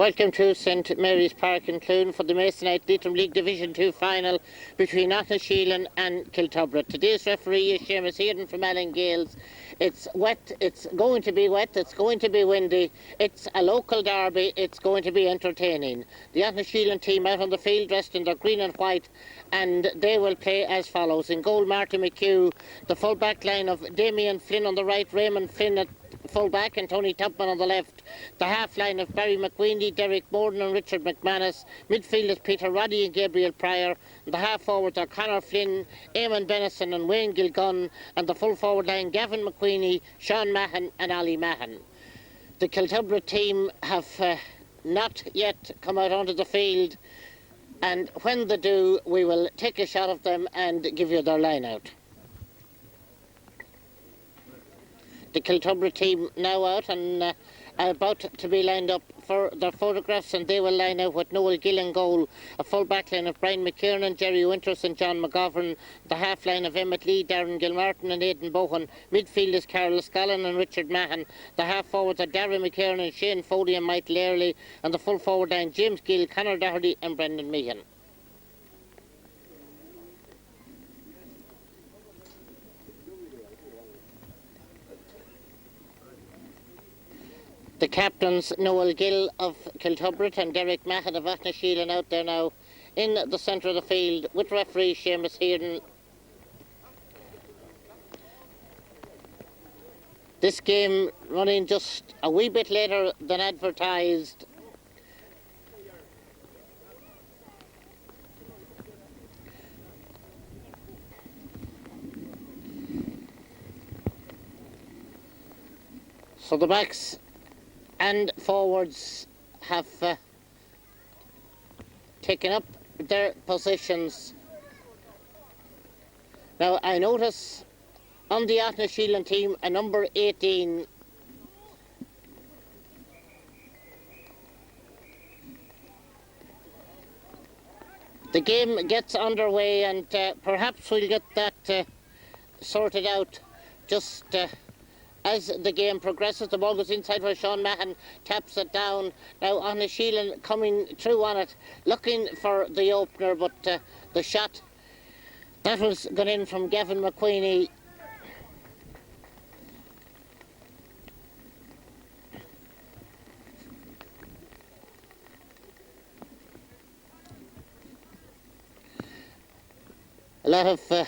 Welcome to St Mary's Park in Cloone for the Masonite Leitrim League Division 2 final between Aughnasheelin and Kiltubrid. Today's referee is Seamus Hearn from Allen Gales. It's wet, it's going to be wet, it's going to be windy, it's a local derby, it's going to be entertaining. The Aughnasheelin team out on the field dressed in their green and white, and they will play as follows. In goal, Marty McHugh, the full back line of Damien Flynn on the right, Raymond Flynn at full back and Tony Tupman on the left. The half line of Barry McQueenie, Derek Borden and Richard McManus. Midfielders Peter Roddy and Gabriel Pryor. And the half forwards are Conor Flynn, Eamon Benison and Wayne Gilgun. And the full forward line Gavin McQueenie, Sean Mahan and Ali Mahan. The Kiltubrid team have not yet come out onto the field, and when they do we will take a shot of them and give you their line out. The Kiltubrid team now out and are about to be lined up for their photographs, and they will line out with Noel Gill in goal, a full back line of Brian McKiernan, Jerry Winters and John McGovern, the half line of Emmett Lee, Darren Gilmartin and Aidan Bohan, midfielders Carol Scollin and Richard Mahan, the half forwards are Darren McKiernan, Shane Foley and Michael Earley, and the full forward line James Gill, Conor Doherty and Brendan Meehan. The captains, Noel Gill of Kiltubrid and Derek Mahan of Aughnasheelin out there now in the centre of the field with referee Seamus Hearn. This game running just a wee bit later than advertised. So the backs and forwards have taken up their positions. Now I notice on the Aughnasheelin team a number 18. The game gets underway, and perhaps we'll get that sorted out just as the game progresses. The ball goes inside where Sean Mahan taps it down. Now Aughnasheelin coming through on it, looking for the opener, but the shot that was gone in from Gavin McQueenie. A lot of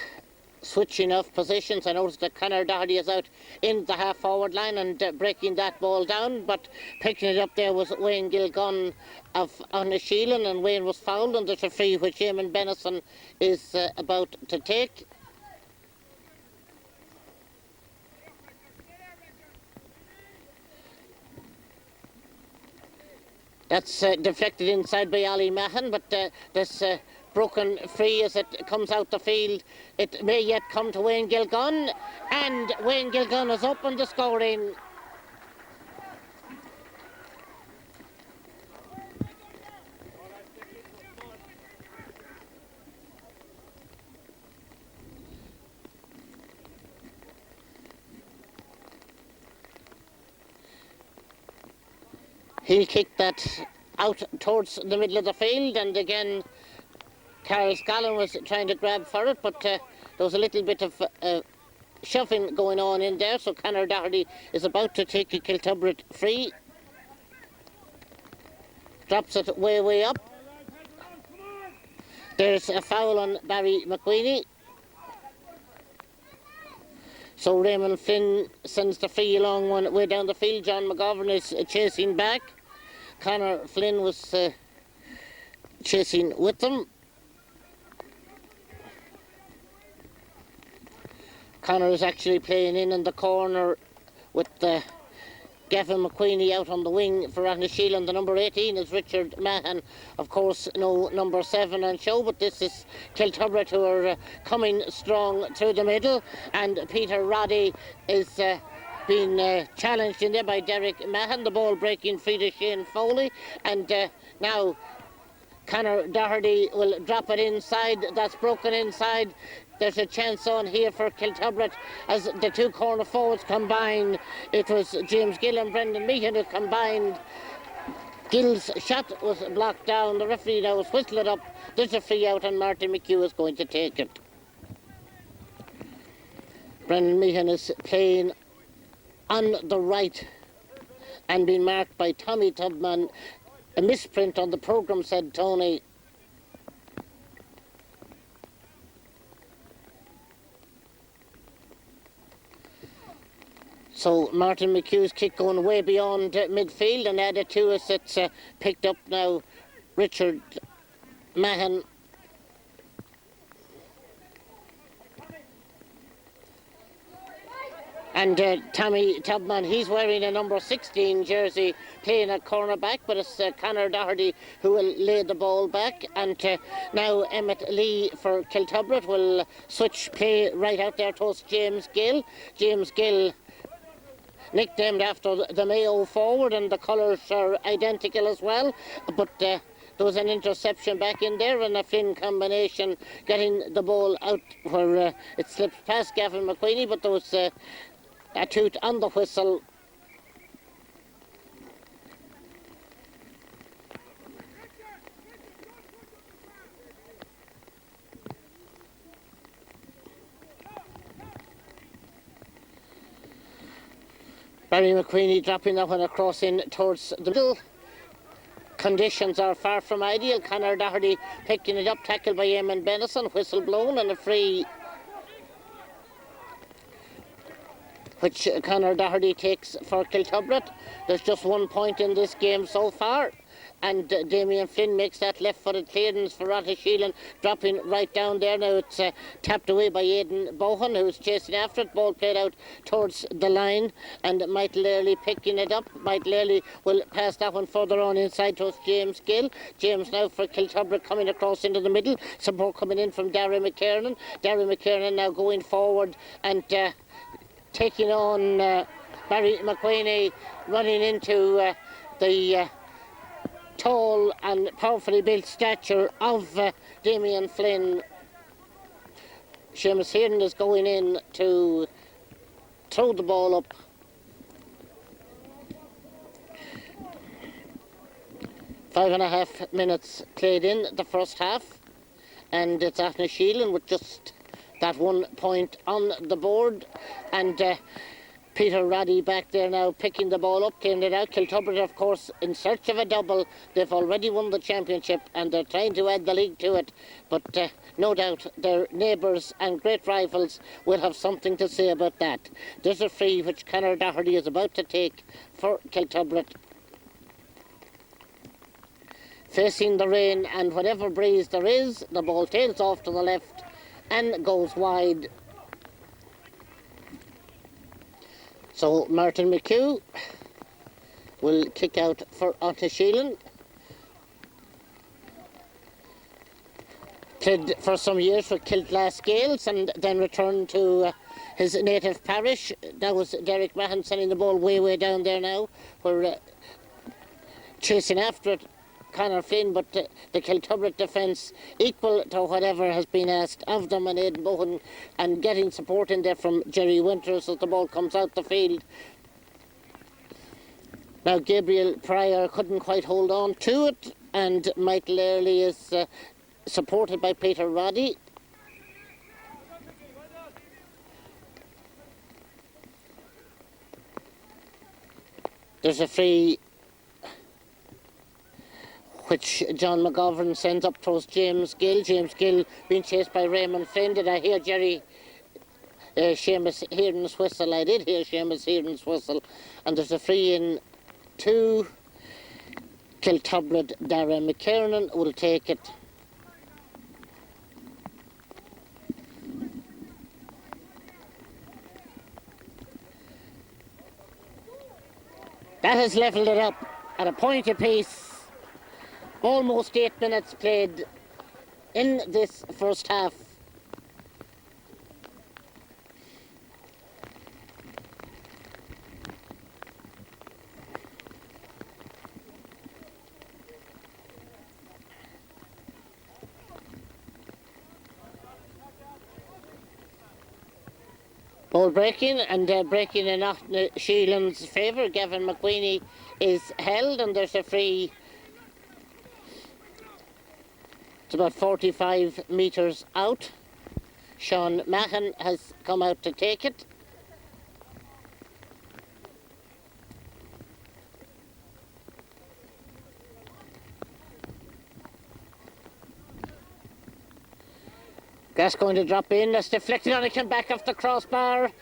switching of positions. I noticed that Conor Doherty is out in the half forward line and breaking that ball down, but picking it up there was Wayne Gilgun of Aughnasheelin, and Wayne was fouled, and there's a free which Eamon Benison is about to take. That's deflected inside by Ali Mahan, but this broken free as it comes out the field. It may yet come to Wayne Gilgun, and Wayne Gilgun has opened the scoring. He'll kick that out towards the middle of the field, and again Carol Scollin was trying to grab for it, but there was a little bit of shoving going on in there, so Conor Doherty is about to take a Kiltubrid free. Drops it way up. There's a foul on Barry McQueenie. So Raymond Flynn sends the free along one way down the field. John McGovern is chasing back. Conor Flynn was chasing with them. Conor is actually playing in the corner with Gavin McQueenie out on the wing for Aughnasheelin. The number 18 is Richard Mahan. Of course, no number 7 on show, but this is Kiltubrid who are coming strong through the middle, and Peter Roddy is being challenged in there by Derek Mahan. The ball breaking free to Shane Foley, and now Conor Doherty will drop it inside. That's broken inside. There's a chance on here for Kiltubrid as the two corner forwards combined. It was James Gill and Brendan Meehan who combined Gill's shot was blocked down. The referee now has whistled it up. There's a free out and Martin McHugh is going to take it. Brendan Meehan is playing on the right and being marked by Tommy Tubman. A misprint on the programme, said Tony. So Martin McHugh's kick going way beyond midfield, and added to us, it's picked up now Richard Mahan. And Tommy Tubman, he's wearing a number 16 jersey, playing at cornerback, but it's Conor Doherty who will lay the ball back. And now Emmett Lee for Kiltubrid will switch play right out there towards James Gill. James Gill, nicknamed after the Mayo forward, and the colours are identical as well. But there was an interception back in there, and a Flynn combination getting the ball out where it slipped past Gavin McQueenie, but there was a toot on the whistle. Barry McQueenie dropping that one across in towards the middle. Conditions are far from ideal. Conor Doherty picking it up, tackled by Eamon Benison, whistle blown, and a free which Conor Doherty takes for Kiltubrid. There's just 1 point in this game so far, and Damien Flynn makes that left-footed clearance for Aughnasheelin, dropping right down there. Now it's tapped away by Aidan Bohan, who's chasing after it. Ball played out towards the line, and Michael Early picking it up. Michael Early will pass that one further on inside towards James Gill. James now for Kiltubrid coming across into the middle. Support coming in from Darry McKiernan. Darry McKiernan now going forward and taking on Barry McQueenie, running into the tall and powerfully built stature of Damien Flynn. Seamus Hearn is going in to throw the ball up. Five and a half minutes played in the first half, and it's Aughnasheelin with just that 1 point on the board, and Peter Roddy back there now picking the ball up, clearing it out. Kiltubrid, of course, in search of a double. They've already won the championship and they're trying to add the league to it, but no doubt their neighbours and great rivals will have something to say about that. There's a free which Conor Doherty is about to take for Kiltubrid. Facing the rain and whatever breeze there is, the ball tails off to the left and goes wide. So Martin McHugh will kick out for Aughnasheelin. Played for some years for Kiltubrid and then returned to his native parish. That was Derek Mahan sending the ball way down there now. We're chasing after it, Conor Flynn, but the Kiltubrid defence equal to whatever has been asked of them, and Aidan Bohan and getting support in there from Jerry Winters as the ball comes out the field. Now Gabriel Pryor couldn't quite hold on to it, and Michael Early is supported by Peter Roddy. There's a free which John McGovern sends up towards James Gill. James Gill being chased by Raymond Flynn. Did I hear Seamus Hearn's whistle? I did hear Seamus Hearn's whistle. And there's a free in to Kiltubrid. Darragh McKiernan will take it. That has levelled it up at a point apiece. Almost 8 minutes played in this first half. Ball breaking and breaking in Aughnashielin's favour. Gavin McQueenie is held and there's a free. It's about 45 metres out. Sean Mahon has come out to take it. That's going to drop in. That's deflected on. It came back off the crossbar.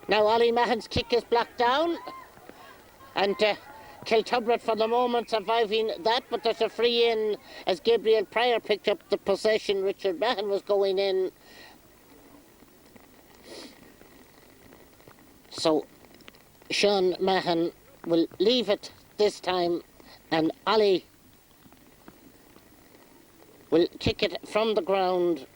Now Ollie Mahon's kick is blocked down. And Kiltubrid for the moment surviving that, but there's a free in as Gabriel Pryor picked up the possession. Richard Mahon was going in. So Sean Mahon will leave it this time and Ollie will kick it from the ground.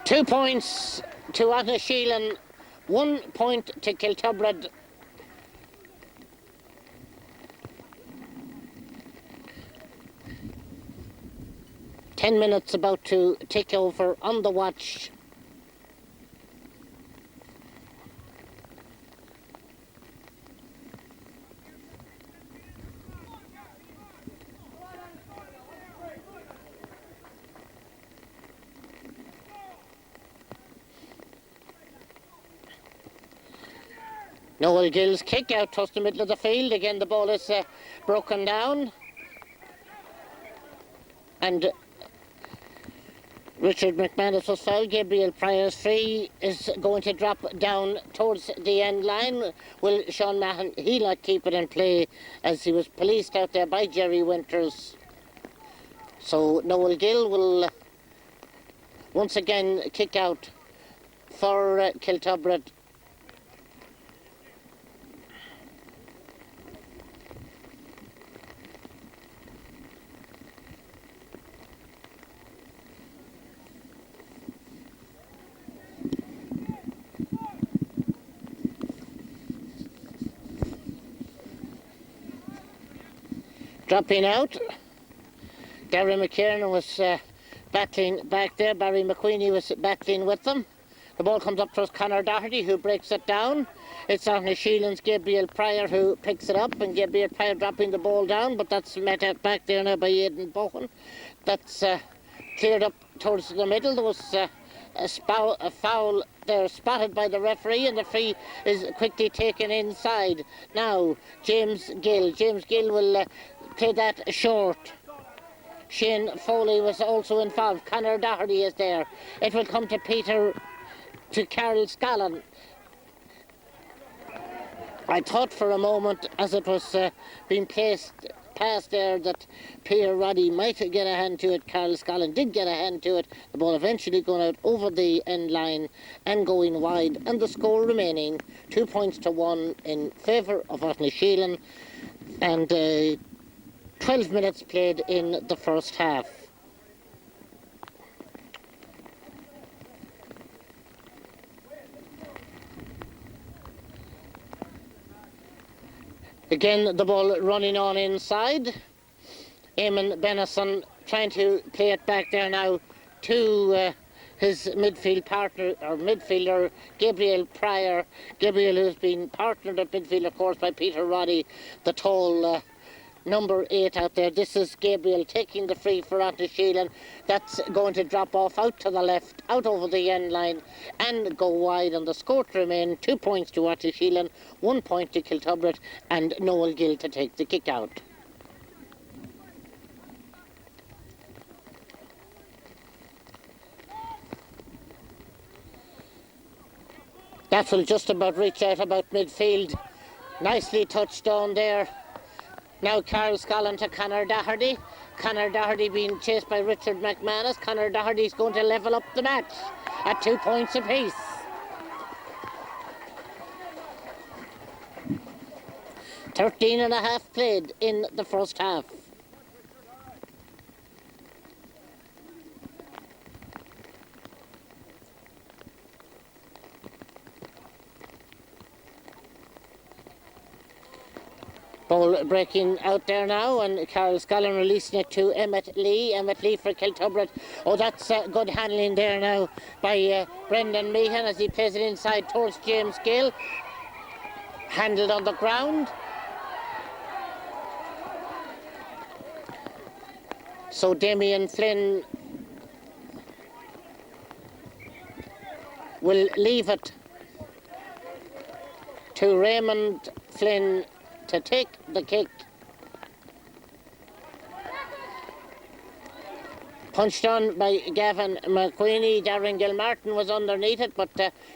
Two points to Aughnasheelin, 1 point to Kiltubrid. Ten minutes about to tick over on the watch. Noel Gill's kick out towards the middle of the field. Again, the ball is broken down. And Richard McManus was fouled. Gabriel Pryor's free is going to drop down towards the end line. Will Sean Mahon, he'll not keep it in play as he was policed out there by Jerry Winters. So Noel Gill will once again kick out for Kiltubrid. Dropping out, Gary McKiernan was battling back there. Barry McQueenie was battling with them. The ball comes up towards Conor Doherty, who breaks it down. It's Aughnashielin's Gabriel Pryor who picks it up, and Gabriel Pryor dropping the ball down, but that's met out back there now by Aidan Bohan. That's cleared up towards the middle. There was a foul there spotted by the referee, and the free is quickly taken inside. Now James Gill will play that short. Shane Foley was also involved. Conor Doherty is there. It will come to Carl Scallon. I thought for a moment as it was being past there that Pierre Roddy might get a hand to it. Carl Scallon did get a hand to it. The ball eventually going out over the end line and going wide, and the score remaining 2 points to 1 in favour of Aughnasheelin, and 12 minutes played in the first half. Again, the ball running on inside. Eamon Benison trying to play it back there now to his midfield partner, or midfielder, Gabriel Pryor. Gabriel, who's been partnered at midfield, of course, by Peter Roddy, the tall number 8 out there. This is Gabriel taking the free for Aughnasheelin. That's going to drop off out to the left, out over the end line, and go wide, and the score to remain 2 points to Aughnasheelin, 1 point to Kiltubrid, and Noel Gill to take the kick out. That will just about reach out about midfield. Nicely touched down there. Now Carl Scallon to Conor Doherty. Conor Doherty being chased by Richard McManus. Conor Doherty's going to level up the match at 2 points apiece. 13.5 played in the first half. Ball breaking out there now, and Carol Scollin releasing it to Emmett Lee. Emmett Lee for Kiltubrid. Oh, that's good handling there now by Brendan Meehan as he plays it inside towards James Gill. Handled on the ground. So Damien Flynn will leave it to Raymond Flynn to take the kick. Punched on by Gavin McQueenie. Darren Gilmartin was underneath it, but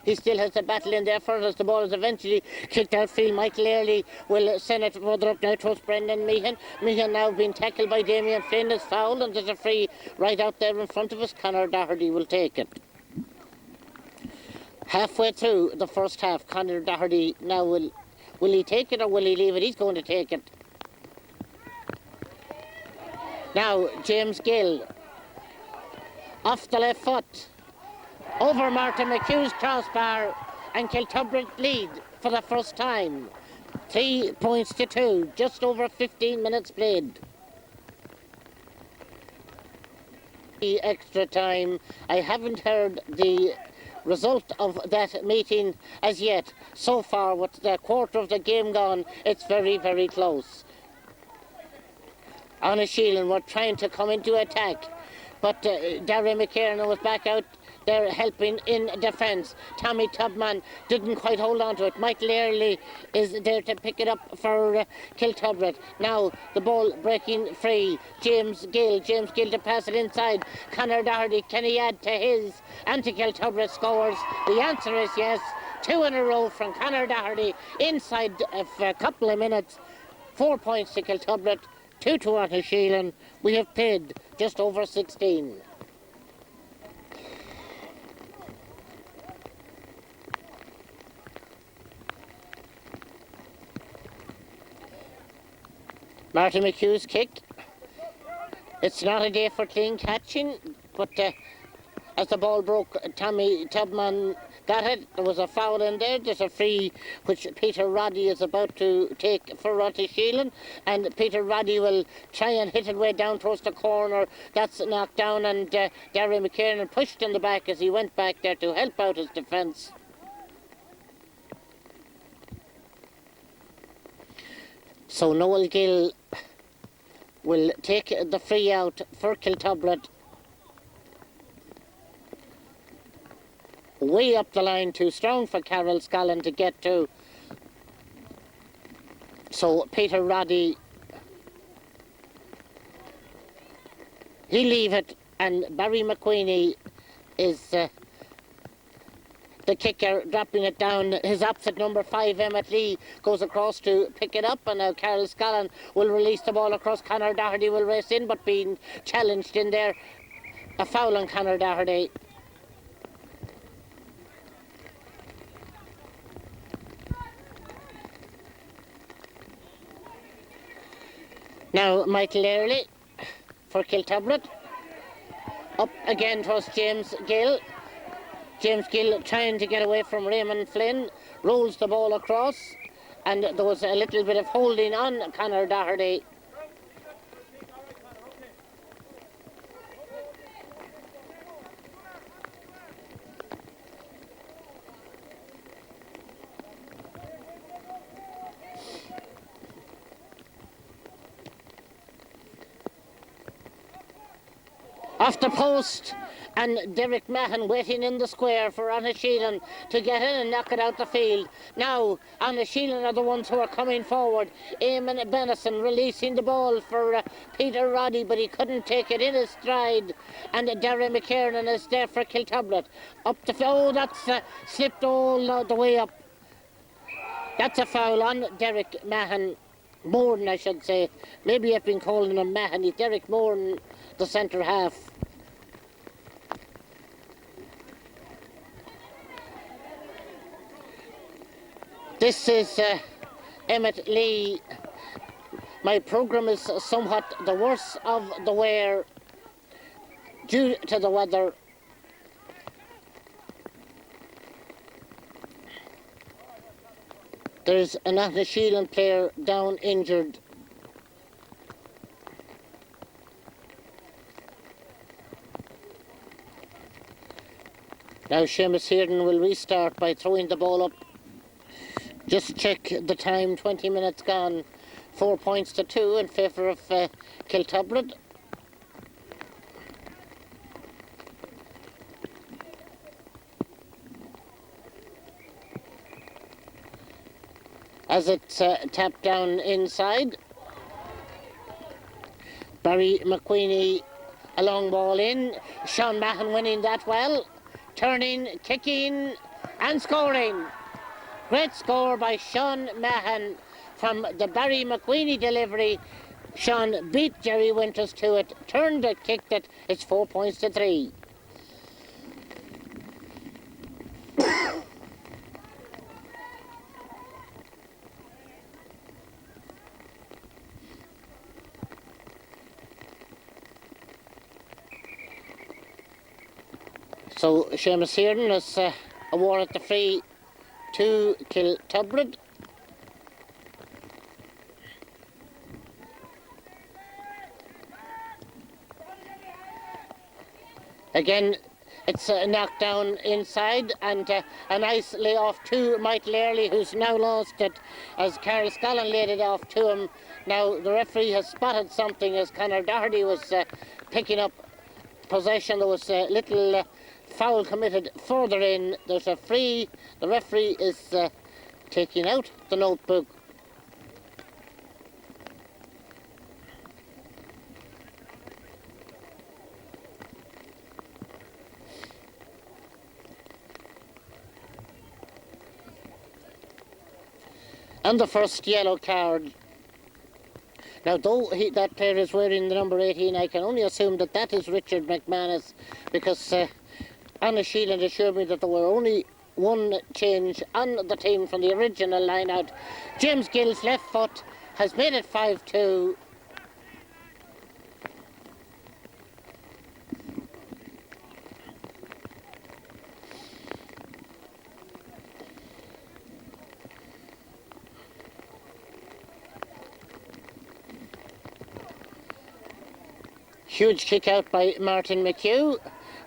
he still has the battle in there for it as the ball is eventually kicked outfield. Michael Early will send it further up now towards Brendan Meehan. Meehan now being tackled by Damien Flynn, is fouled, and there's a free right out there in front of us. Conor Doherty will take it. Halfway through the first half, Conor Doherty now will he take it or will he leave it? He's going to take it. Now James Gill off the left foot over Martin McHugh's crossbar, and Kiltubrid lead for the first time. 3 points to 2, just over 15 minutes played. The extra time, I haven't heard the result of that meeting as yet. So far, with the quarter of the game gone, it's very, very close. Aughnasheelin were trying to come into attack, but Darry McKiernan was back out there helping in defence. Tommy Tubman didn't quite hold on to it. Michael Early is there to pick it up for Kiltubrid. Now the ball breaking free. James Gill to pass it inside. Conor Doherty, can he add to his? And to Kiltubrid scores. The answer is yes. 2 in a row from Conor Doherty inside a couple of minutes. 4 points to Kiltubrid, 2 to Aughnasheelin. We have played just over 16. Martin McHugh's kick. It's not a day for clean catching, but as the ball broke, Tommy Tubman got it. There was a foul in there. There's a free which Peter Roddy is about to take for Aughnasheelin, and Peter Roddy will try and hit it way down towards the corner. That's knocked down, and Darry McKiernan pushed in the back as he went back there to help out his defence. So Noel Gill will take the free out for Kiltubrid. Way up the line, too strong for Carol Scollin to get to. So Peter Roddy, he'll leave it, and Barry McQueenie is the kicker, dropping it down. His opposite number 5, Emmett Lee, goes across to pick it up, and now Carol Scollin will release the ball across. Conor Doherty will race in, but being challenged in there. A foul on Conor Doherty. Now Michael Early for Kiltubrid. Up again towards James Gill. James Gill trying to get away from Raymond Flynn, rolls the ball across, and there was a little bit of holding on Conor Doherty. Off the post, and Derek Mahon waiting in the square for Aughnasheelin to get in and knock it out the field. Now Aughnasheelin are the ones who are coming forward. Eamon Benison releasing the ball for Peter Roddy, but he couldn't take it in his stride, and Darry McKiernan is there for Kiltubrid. Up the that's slipped all the way up. That's a foul on Derek Mahon. Moran, I should say. Maybe I've been calling him Mahon. He's Derek Moran, the centre half. This is Emmett Lee. My programme is somewhat the worse of the wear due to the weather. There's an Aughnasheelin player down injured. Now Seamus Hearden will restart by throwing the ball up. Just check the time, 20 minutes gone. 4 points to 2 in favour of Kiltubrid. As it's tapped down inside. Barry McQueenie, a long ball in. Sean Mahan winning that well. Turning, kicking and scoring. Great score by Sean Mahan from the Barry McQueenie delivery. Sean beat Jerry Winters to it, turned it, kicked it. It's 4 points to 3. So Seamus Hearden has awarded the free to Kiltubrid. Again, it's knocked down inside, and a nice lay-off to Mike Learley, who's now lost it as Carl Scollin laid it off to him. Now the referee has spotted something as Conor Doherty was picking up possession. There was a little foul committed further in. There's a free. The referee is taking out the notebook. And the first yellow card. Now, though that player is wearing the number 18, I can only assume that that is Richard McManus, because Aughnasheelin assured me that there were only one change on the team from the original line-out. James Gill's left foot has made it 5-2. Huge kick out by Martin McHugh.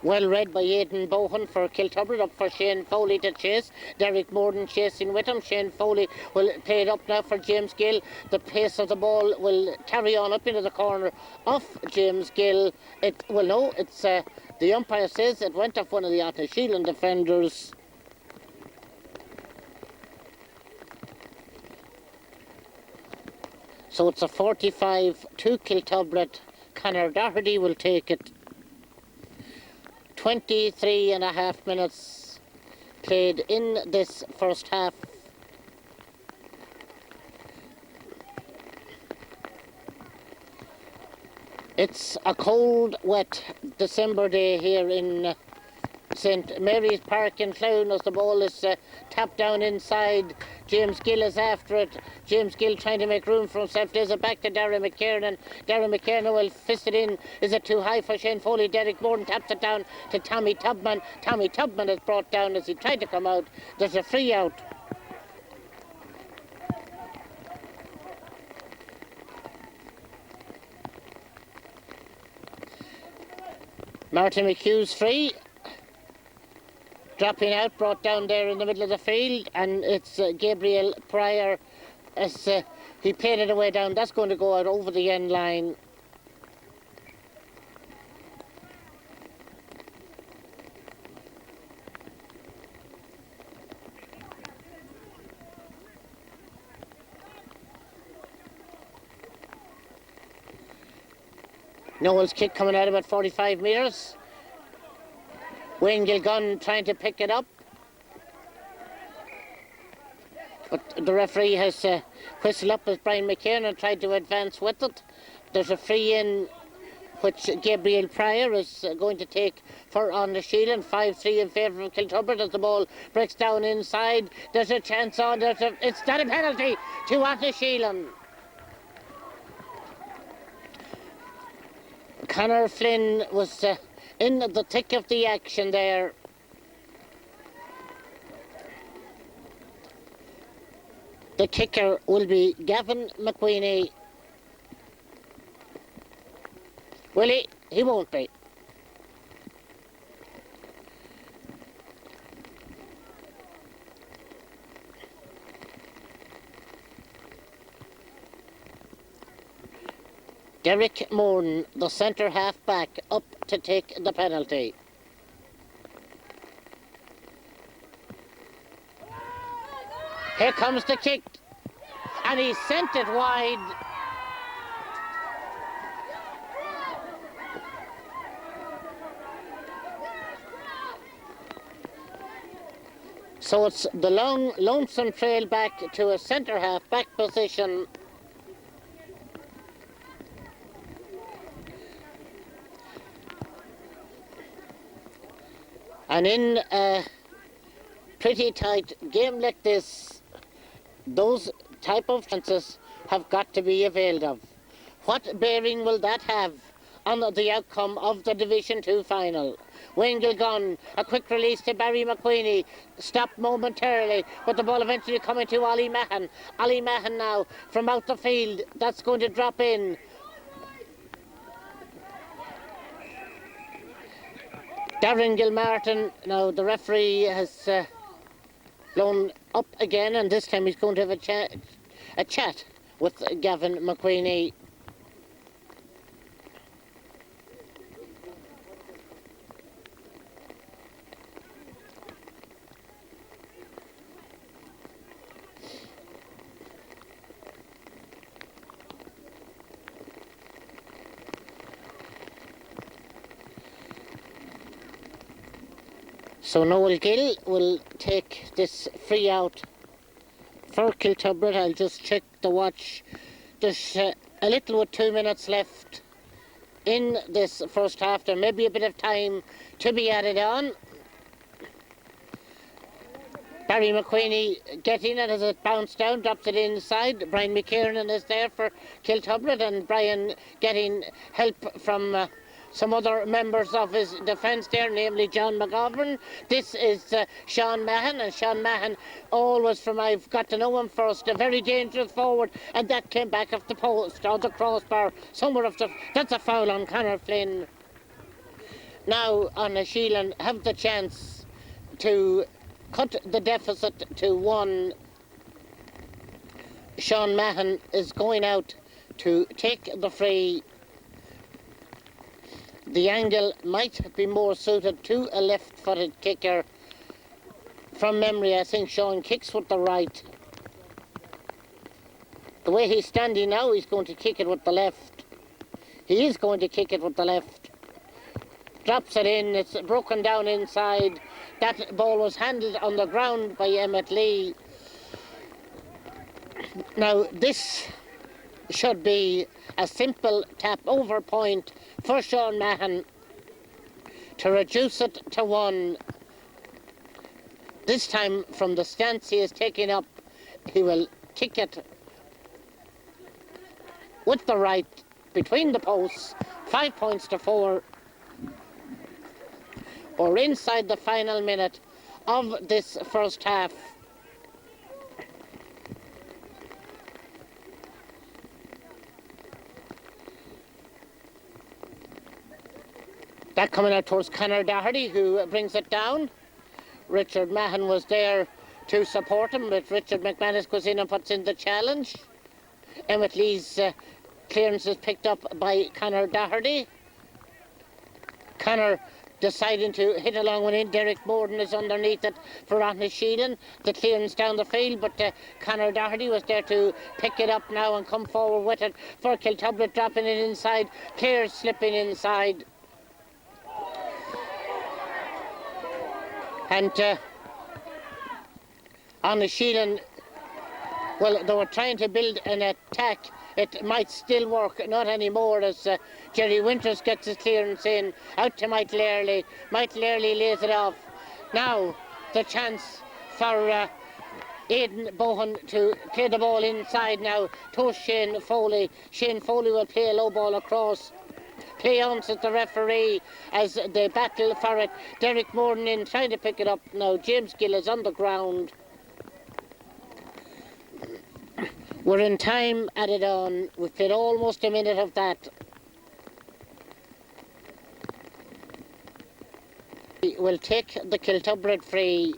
Well read by Aidan Bohan for Kiltubrid, up for Shane Foley to chase. Derek Morden chasing with him. Shane Foley will play it up now for James Gill. The pace of the ball will carry on up into the corner off James Gill. The umpire says it went off one of the Aughnasheelin defenders. So it's a 45 to Kiltubrid. Conor Doherty will take it. 23 and a half minutes played in this first half. It's a cold, wet December day here in St Mary's Park in Cloone as the ball is tapped down inside. James Gill is after it. James Gill trying to make room for himself. There's it back to Darragh McKiernan. Darragh McKiernan will fist it in. Is it too high for Shane Foley? Derek Morden taps it down to Tommy Tubman. Tommy Tubman is brought down as he tried to come out. There's a free out. Martin McHugh's free. Dropping out, brought down there in the middle of the field, and it's Gabriel Pryor as he played it away down. That's going to go out over the end line. Noel's kick coming out about 45 metres. Wayne Gilgun trying to pick it up. But the referee has whistled up as Brian McKiernan tried to advance with it. There's a free in which Gabriel Pryor is going to take for Aughnasheelin. 5-3 in favour of Kiltubrid as the ball breaks down inside. There's a chance on. It's not a penalty to Aughnasheelin. Conor Flynn was in the thick of the action there. The kicker will be Gavin McQueenie. Will he? He won't be. Derek Moran, the centre half back, up to take the penalty. Here comes the kick, and he sent it wide. So it's the long, lonesome trail back to a centre half back position. And in a pretty tight game like this, those type of chances have got to be availed of. What bearing will that have on the outcome of the Division 2 final? Wayne Gilgun, a quick release to Barry McQueenie, stopped momentarily, but the ball eventually coming to Ollie Mahan. Ollie Mahan now from out the field, that's going to drop in. Darren Gilmartin, now the referee has blown up again, and this time he's going to have a chat with Gavin McQueenie. So Noel Gill will take this free out for Kiltubrid. I'll just check the watch. There's a little with 2 minutes left in this first half. There may be a bit of time to be added on. Barry McQueenie getting it as it bounced down, drops it inside. Brian McKiernan is there for Kiltubrid, and Brian getting help from some other members of his defence there, namely John McGovern. This is Sean Mahan, and Sean Mahan always from I've got to know him first, a very dangerous forward, and that came back off the post or the crossbar, somewhere off the, that's a foul on Conor Flynn. Now Aughnasheelin have the chance to cut the deficit to 1. Sean Mahan is going out to take the free. The angle might be more suited to a left-footed kicker. From memory, I think Sean kicks with the right. The way he's standing now, he's going to kick it with the left. He is going to kick it with the left. Drops it in, it's broken down inside. That ball was handled on the ground by Emmett Lee. Now, this should be a simple tap over point for Sean Mahan to reduce it to 1. This time from the stance he is taking up, he will kick it with the right between the posts. 5 points to 4. We're inside the final minute of this first half. That coming out towards Conor Doherty, who brings it down. Richard Mahan was there to support him, but Richard McManus goes in and puts in the challenge. Emmett Lee's clearance is picked up by Conor Doherty. Conor deciding to hit a long one in. Derek Moran is underneath it for Aughnasheelin. The clearance down the field, but Conor Doherty was there to pick it up now and come forward with it for Kiltubrid, dropping it inside. Clears slipping inside. And Aughnasheelin, well, they were trying to build an attack. It might still work, not anymore, as Jerry Winters gets his clearance in, out to Michael Early. Michael Early lays it off. Now, the chance for Aidan Bohan to play the ball inside now to Shane Foley. Shane Foley will play a low ball across. Play on at the referee as they battle for it. Derek Moran in trying to pick it up now. James Gill is on the ground. We're in time added on. We've played almost a minute of that. We'll take the Kiltubrid free.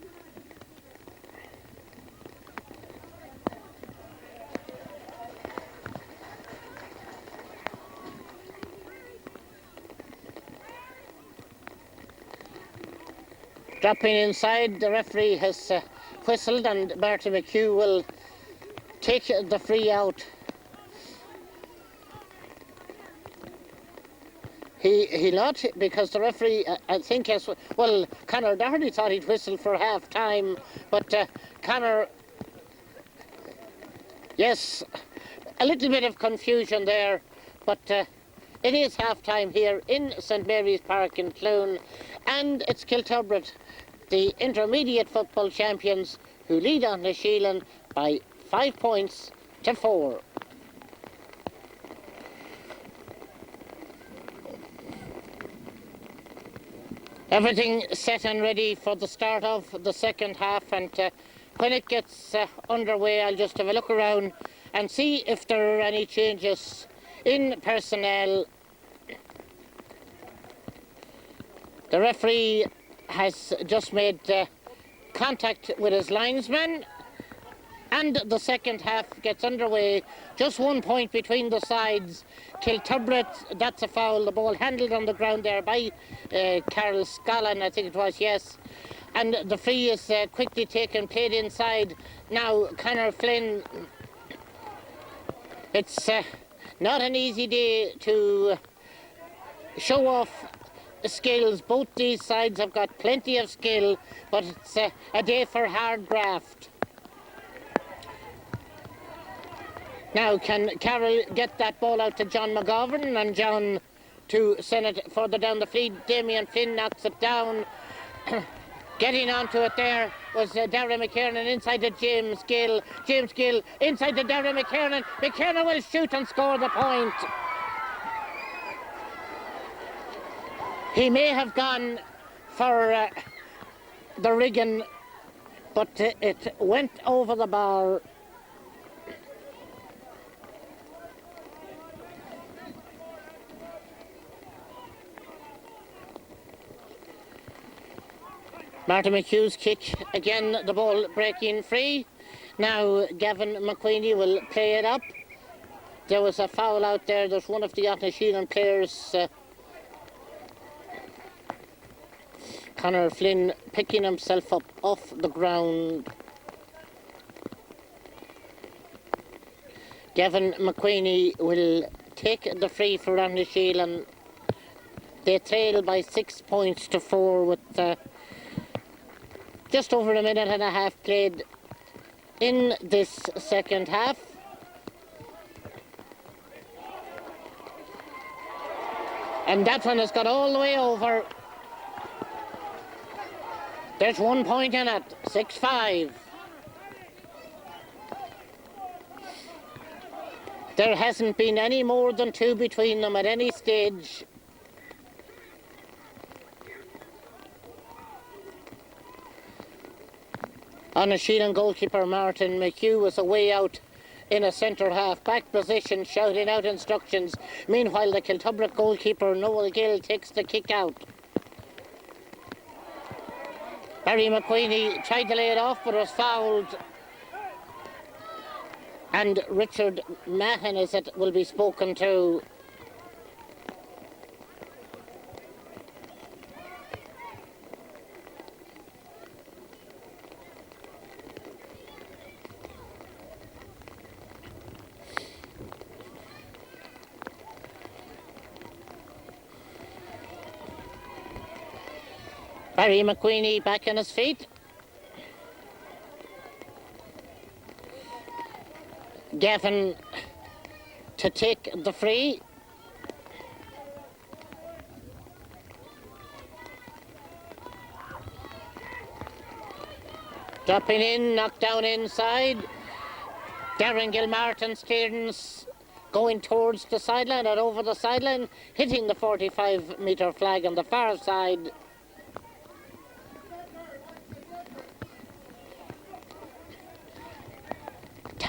Dropping inside, the referee has whistled, and Martin McHugh will take the free out. He not, because the referee, I think, has... Well, Conor Doherty thought he'd whistle for half-time, but Conor... Yes, a little bit of confusion there, but it is half-time here in St Mary's Park in Cloone, and it's Kiltubrid, the intermediate football champions, who lead Aughnasheelin by 5 points to 4. Everything set and ready for the start of the second half, and when it gets underway, I'll just have a look around and see if there are any changes in personnel. The referee has just made contact with his linesman, and the second half gets underway. Just 1 point between the sides. Kiltubrid, that's a foul. The ball handled on the ground there by Carol Scollin, I think it was, yes. And the free is quickly taken, played inside. Now, Conor Flynn. It's not an easy day to show off skills. Both these sides have got plenty of skill, but it's a day for hard graft. Now, can Carroll get that ball out to John McGovern, and John to send it further down the field? Damien Flynn knocks it down. Getting onto it there was Darragh McKiernan inside to James Gill. James Gill inside to Darragh McKiernan. McKiernan will shoot and score the point. He may have gone for the rigging, but it went over the bar. Martin McHugh's kick, again the ball breaking free. Now Gavin McQueenie will play it up. There was a foul out there. There's one of the Aughnasheelin players, Conor Flynn, picking himself up off the ground. Gavin McQueenie will take the free for Aughnasheelin. They trail by 6 points to 4 with just over a minute and a half played in this second half. And that one has got all the way over. There's 1 point in it, 6-5. There hasn't been any more than 2 between them at any stage. Aughnasheelin goalkeeper Martin McHugh was away out in a centre half back position, shouting out instructions. Meanwhile, the Kiltubrid goalkeeper Noel Gill takes the kick out. Barry McQueenie tried to lay it off, but was fouled. And Richard Mahon, as it will be spoken to. Barry McQueenie back on his feet. Gavin to take the free. Dropping in, knocked down inside. Darren Gilmartin Stearns going towards the sideline and over the sideline, hitting the 45-metre flag on the far side.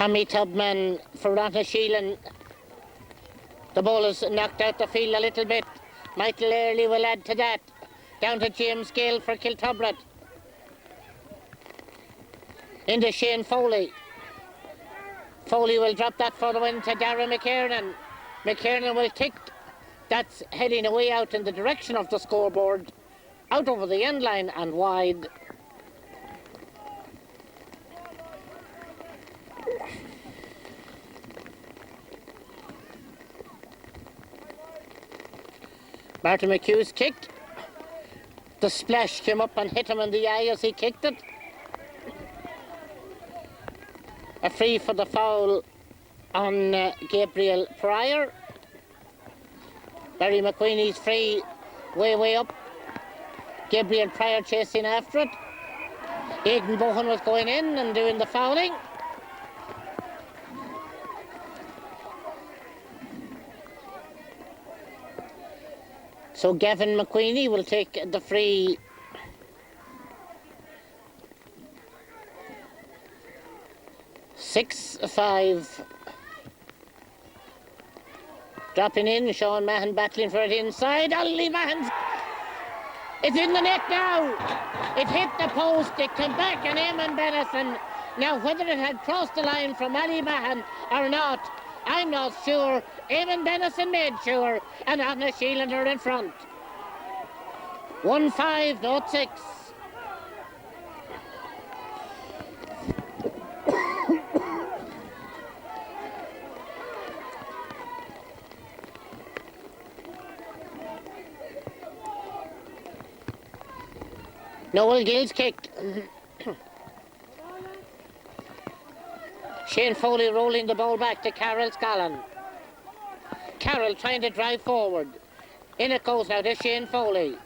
Tommy Tubman for Aughnasheelin. The ball is knocked out the field a little bit. Michael Early will add to that. Down to James Gale for Kiltubrid. Into Shane Foley. Foley will drop that for the win to Darragh McKiernan. McKiernan will kick. That's heading away out in the direction of the scoreboard. Out over the end line and wide. Martin McHugh's kicked. The splash came up and hit him in the eye as he kicked it. A free for the foul on Gabriel Pryor. Barry McQueenie's free, way up. Gabriel Pryor chasing after it. Aidan Bohan was going in and doing the fouling. So Gavin McQueenie will take the free. Six-5. Dropping in, Sean Mahan battling for it inside. Ollie Mahan's. It's in the net now. It hit the post, it came back and Eamon Benison. Now whether it had crossed the line from Ali Mahan or not, I'm not sure. Eamon Benison made sure, and Aughnasheelin are in front. 1-5, not 6. Noel Gill's kicked. Shane Foley rolling the ball back to Carol Scollin. Carol trying to drive forward. In it goes now to Shane Foley.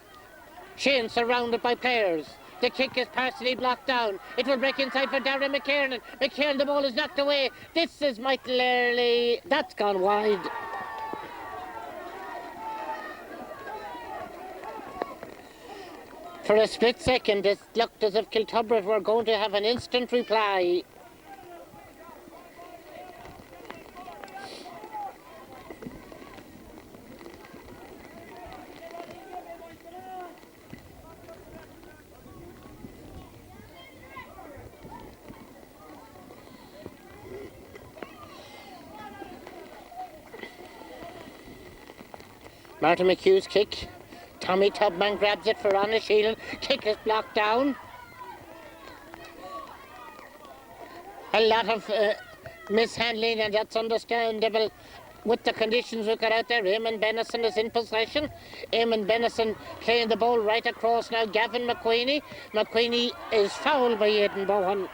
Shane surrounded by players. The kick is partially blocked down. It will break inside for Darragh McKiernan. McKiernan, the ball is knocked away. This is Michael Early. That's gone wide. For a split second, it looked as if Kiltubrid were going to have an instant reply. Martin McHugh's kick. Tommy Tubman grabs it for Aughnasheelin. Kick is blocked down. A lot of mishandling, and that's understandable with the conditions we've got out there. Eamon Benison is in possession. Eamon Benison playing the ball right across now. Gavin McQueenie. McQueenie is fouled by Aidan Bohan.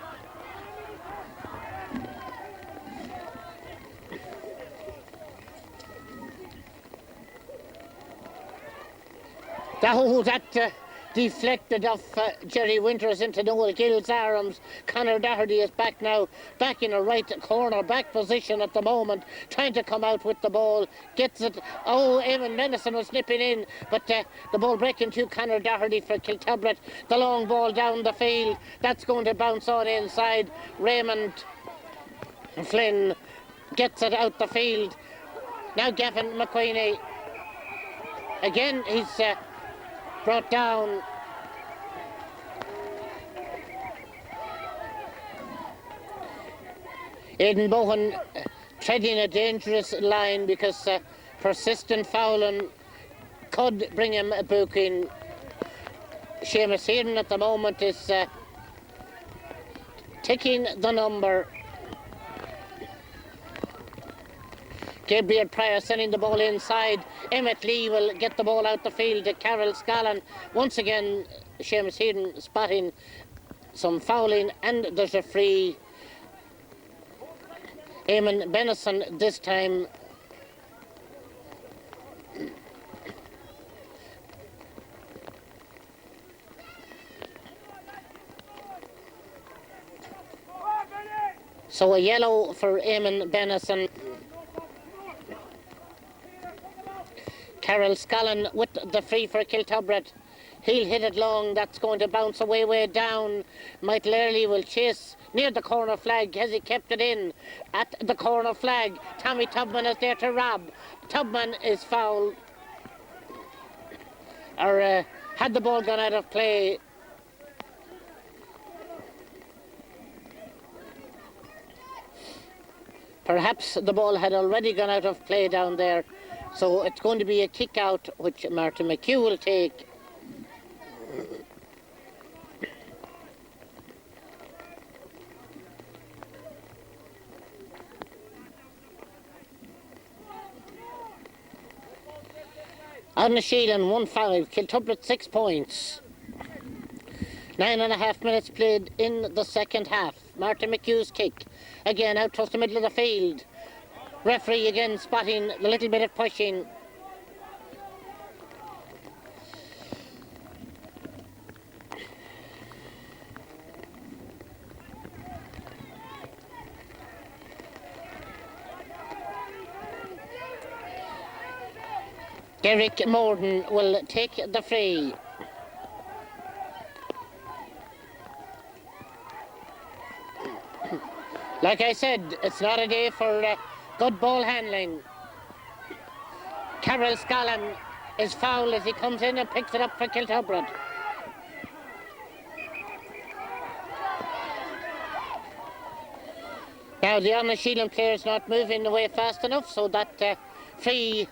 That deflected off Jerry Winters into Noel Gill's arms. Conor Doherty is back now, back in a right corner, back position at the moment, trying to come out with the ball. Gets it. Oh, Eamon Benison was slipping in, but the ball breaking to Conor Doherty for Kiltubrid. The long ball down the field. That's going to bounce on inside. Raymond Flynn gets it out the field. Now Gavin McQueenie. Again, he's brought down. Aidan Bohan treading a dangerous line because persistent fouling could bring him a booking. Seamus Hearn at the moment is ticking the number. Gabriel Pryor sending the ball inside. Emmett Lee will get the ball out the field to Carol Scollin. Once again, Seamus Hearn spotting some fouling, and there's a free. Eamon Benison this time. So a yellow for Eamon Benison. Carol Scollin with the free for Kiltubrid. He'll hit it long. That's going to bounce way down. Michael Early will chase near the corner flag. Has he kept it in? At the corner flag, Tommy Tubman is there to rob. Tubman is fouled. Or had the ball gone out of play? Perhaps the ball had already gone out of play down there. So it's going to be a kick out, which Martin McHugh will take. Aughnasheelin 1-5, Kiltubrid 6 points. 9.5 minutes played in the second half. Martin McHugh's kick. Again out towards the middle of the field. Referee again spotting the little bit of pushing. Derek Morden will take the free. Like I said, it's not a day for good ball handling. Carroll Scollin is fouled as he comes in and picks it up for Kiltubrid. Now the Aughnasheelin player's not moving away fast enough, so that free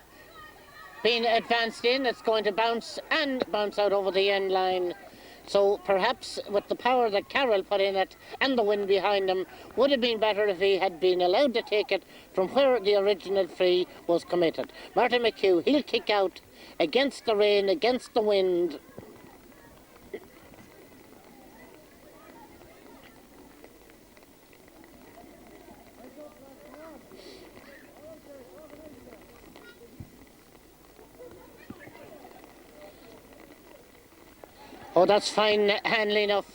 being advanced in, it's going to bounce out over the end line. So perhaps with the power that Carroll put in it and the wind behind him, would have been better if he had been allowed to take it from where the original free was committed. Martin McHugh, he'll kick out against the rain, against the wind. Oh, that's fine handling of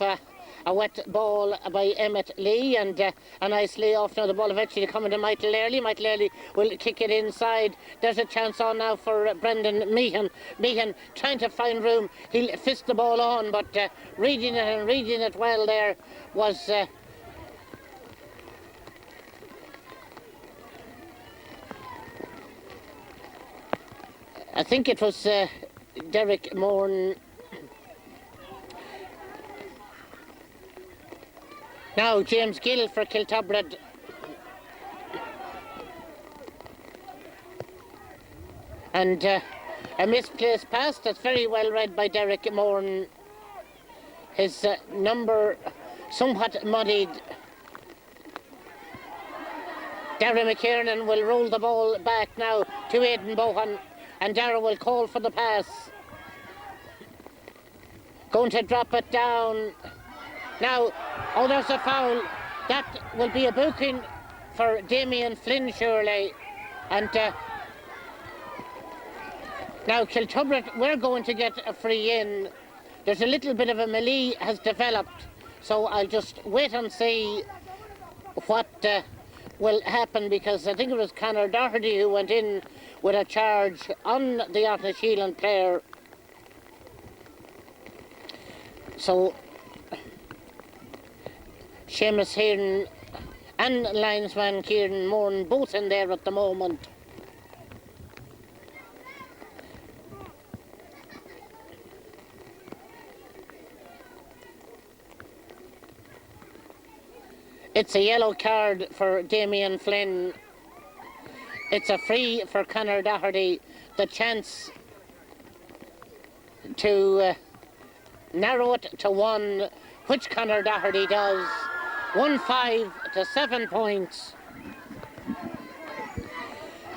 a wet ball by Emmett Lee, and a nice lay-off. Now the ball eventually coming to Michael Early. Michael Early will kick it inside. There's a chance on now for Brendan Meehan. Meehan trying to find room. He'll fist the ball on, but reading it well there was... I think it was Derek Moore. Now James Gill for Kiltubrid. And a misplaced pass that's very well read by Derek Moore. His number somewhat muddied. Darragh McKiernan will roll the ball back now to Aidan Bohan, and Darragh will call for the pass. Going to drop it down. Now, oh, there's a foul. That will be a booking for Damien Flynn, surely. And now Kiltubrid, we're going to get a free in. There's a little bit of a melee has developed, so I'll just wait and see what will happen, because I think it was Conor Doherty who went in with a charge on the Aughnasheelin player. So Seamus Hearn and linesman Kieran Moore both in there at the moment. It's a yellow card for Damien Flynn. It's a free for Conor Doherty. The chance to narrow it to one, which Conor Doherty does. 1-5 to 7 points.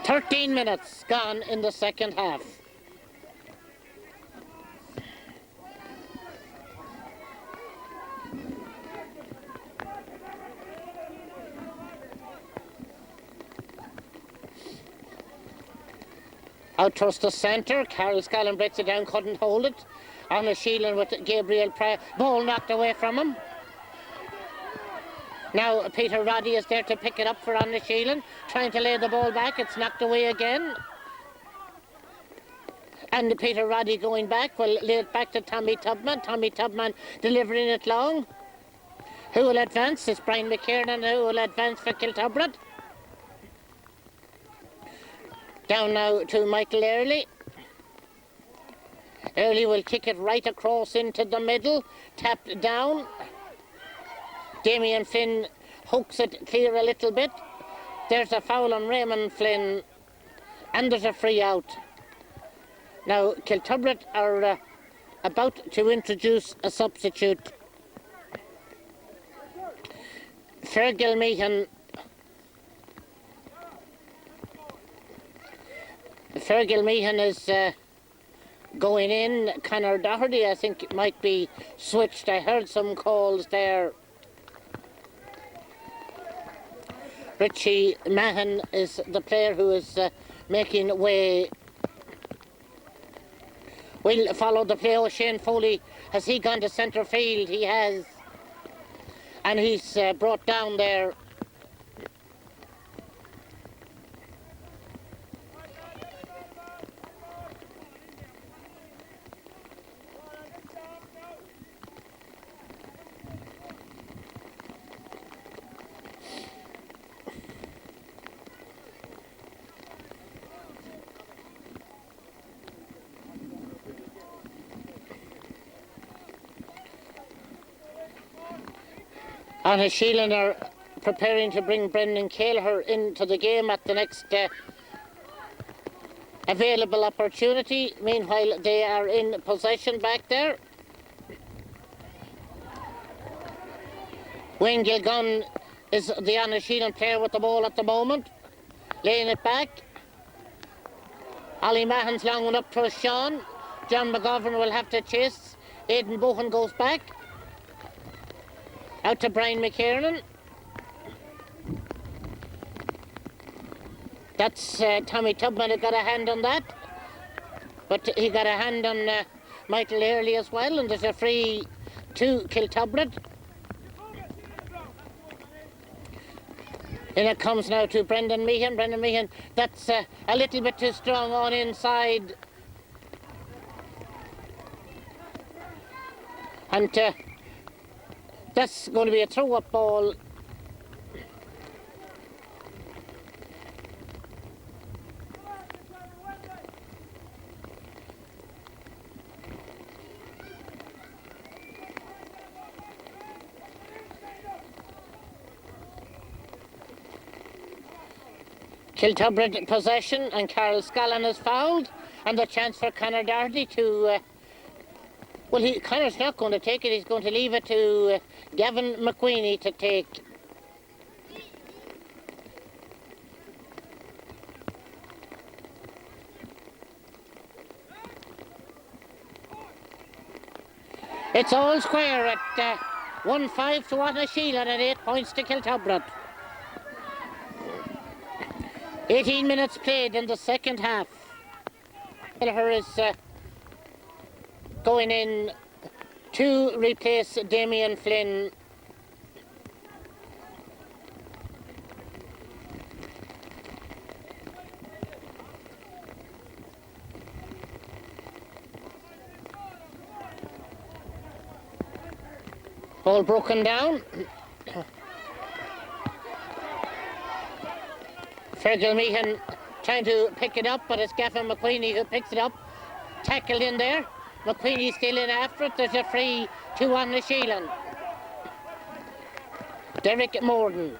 13 minutes gone in the second half. Out towards the centre, Carroll Scollin breaks it down, couldn't hold it. Aughnasheelin with Gabriel Pryor, ball knocked away from him. Now Peter Roddy is there to pick it up for Aughnasheelin, trying to lay the ball back. It's knocked away again. And Peter Roddy going back will lay it back to Tommy Tubman. Tommy Tubman delivering it long. Who will advance? It's Brian McKiernan who will advance for Kiltubrid. Down now to Michael Early. Early will kick it right across into the middle. Tapped down. Damien Flynn hooks it clear a little bit. There's a foul on Raymond Flynn. And there's a free out. Now, Kiltubrid are about to introduce a substitute. Fergal Meehan. Fergal Meehan is going in. Conor Doherty, I think, might be switched. I heard some calls there. Richie Mahan is the player who is making way. We'll follow the play. O'Shane Foley, has he gone to centre field? He has. And he's brought down there. Aughnasheelin are preparing to bring Brendan Kelleher into the game at the next available opportunity. Meanwhile, they are in possession back there. Wayne Gilgun is the Aughnasheelin player with the ball at the moment. Laying it back. Ollie Mahan's long one up to Sean. John McGovern will have to chase. Aidan Bohan goes back. Out to Brian McKiernan. That's Tommy Tubman who got a hand on that. But he got a hand on Michael Early as well. And there's a free to Kiltubrid. And it comes now to Brendan Meehan. Brendan Meehan, that's a little bit too strong on inside. And that's going to be a throw-up ball. Kiltubrid possession and Carl Scallon is fouled. And the chance for Conor Doherty to... well, Conor's not going to take it. He's going to leave it to Gavin McQueenie to take. It's all square at 1-5 to Aughnasheelin and 8 points to Kiltubrid. 18 minutes played in the second half. Kelleher is going in to replace Damien Flynn. Ball broken down. Fergal Meehan trying to pick it up, but it's Gavin McQueenie who picks it up. Tackled in there. McQueenie still in after it. There's a free to Aughnasheelin. Derek Morden.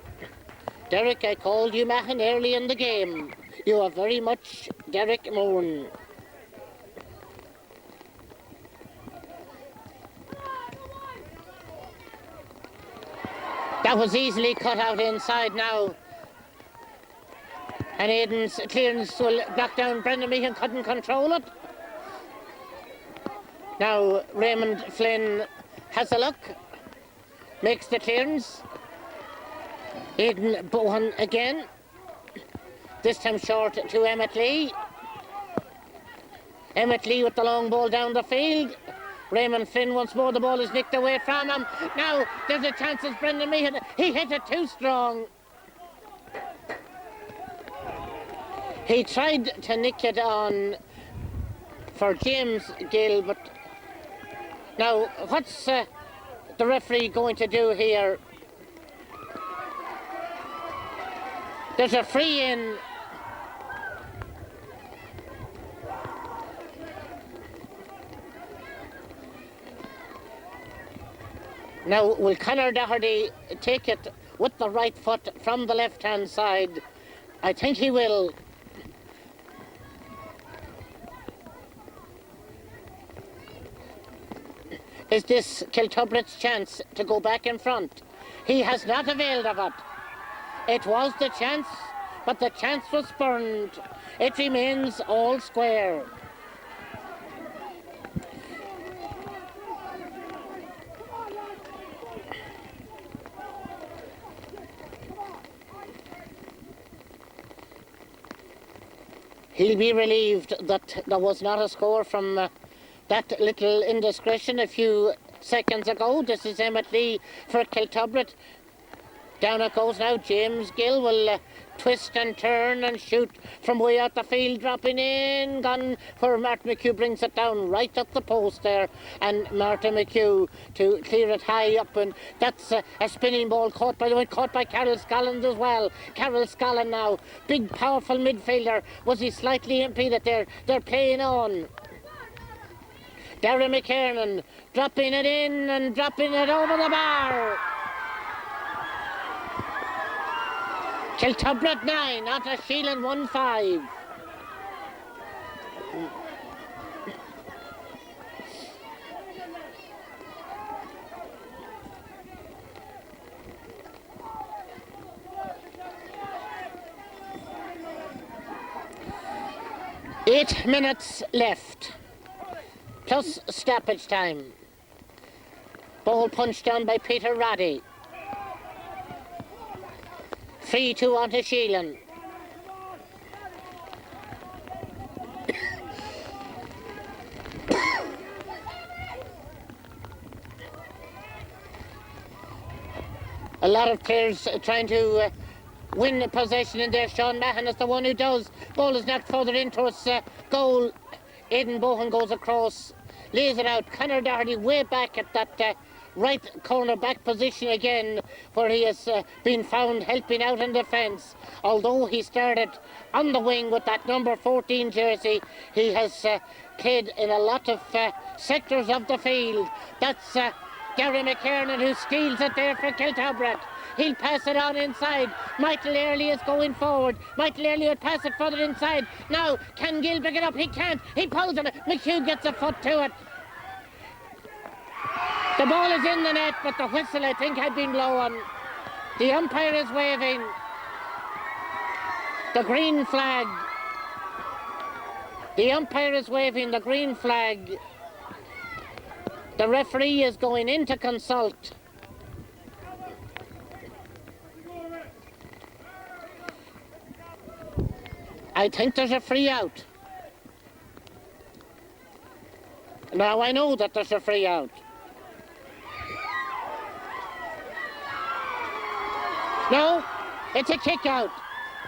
Derek, I called you Mahan early in the game. You are very much Derek Morden. That was easily cut out inside now. And Aidan's clearance will block down. Brendan Meehan couldn't control it. Now Raymond Flynn has a look. Makes the clearance. Aidan Bohan again. This time short to Emmett Lee. Emmett Lee with the long ball down the field. Raymond Flynn once more, the ball is nicked away from him. Now there's a chance as Brendan Meehan. He hit it too strong. He tried to nick it on for James Gill, but now what's the referee going to do here? There's a free in. Now, will Conor Doherty take it with the right foot from the left-hand side? I think he will. Is this Kiltubrid's chance to go back in front? He has not availed of it. It was the chance, but the chance was spurned. It remains all square. He'll be relieved that there was not a score from that little indiscretion a few seconds ago. This is Emmett Lee for Kiltubrid. Down it goes now. James Gill will twist and turn and shoot from way out the field, dropping in. Gone for Martin McHugh, brings it down right up the post there. And Martin McHugh to clear it high up. And that's a spinning ball caught by Carol Scolland as well. Carol Scolland now, big powerful midfielder. Was he slightly impeded there? They're playing on. Darren McKiernan dropping it in and dropping it over the bar. Kiltubrid 9, Aughnasheelin 1-5. Eight minutes left, plus stoppage time. Ball punched down by Peter Roddy. 3-2 Aughnasheelin. A lot of players trying to win possession in there. Sean Mahon is the one who does. Ball is knocked further into its goal. Aidan Bohan goes across, lays it out. Conor Doherty way back at that right corner back position again, where he has been found helping out in defence. Although he started on the wing with that number 14 jersey, he has played in a lot of sectors of the field. That's Gary McKiernan who steals it there for Kiltubrid. He'll pass it on inside. Michael Early is going forward. Michael Early will pass it further inside. Now, can Gill pick it up? He can't. He pulls it. McHugh gets a foot to it. The ball is in the net, but the whistle, I think, had been blown. The umpire is waving the green flag. The umpire is waving the green flag. The referee is going in to consult. I think there's a free out. Now I know that there's a free out. No, it's a kick out.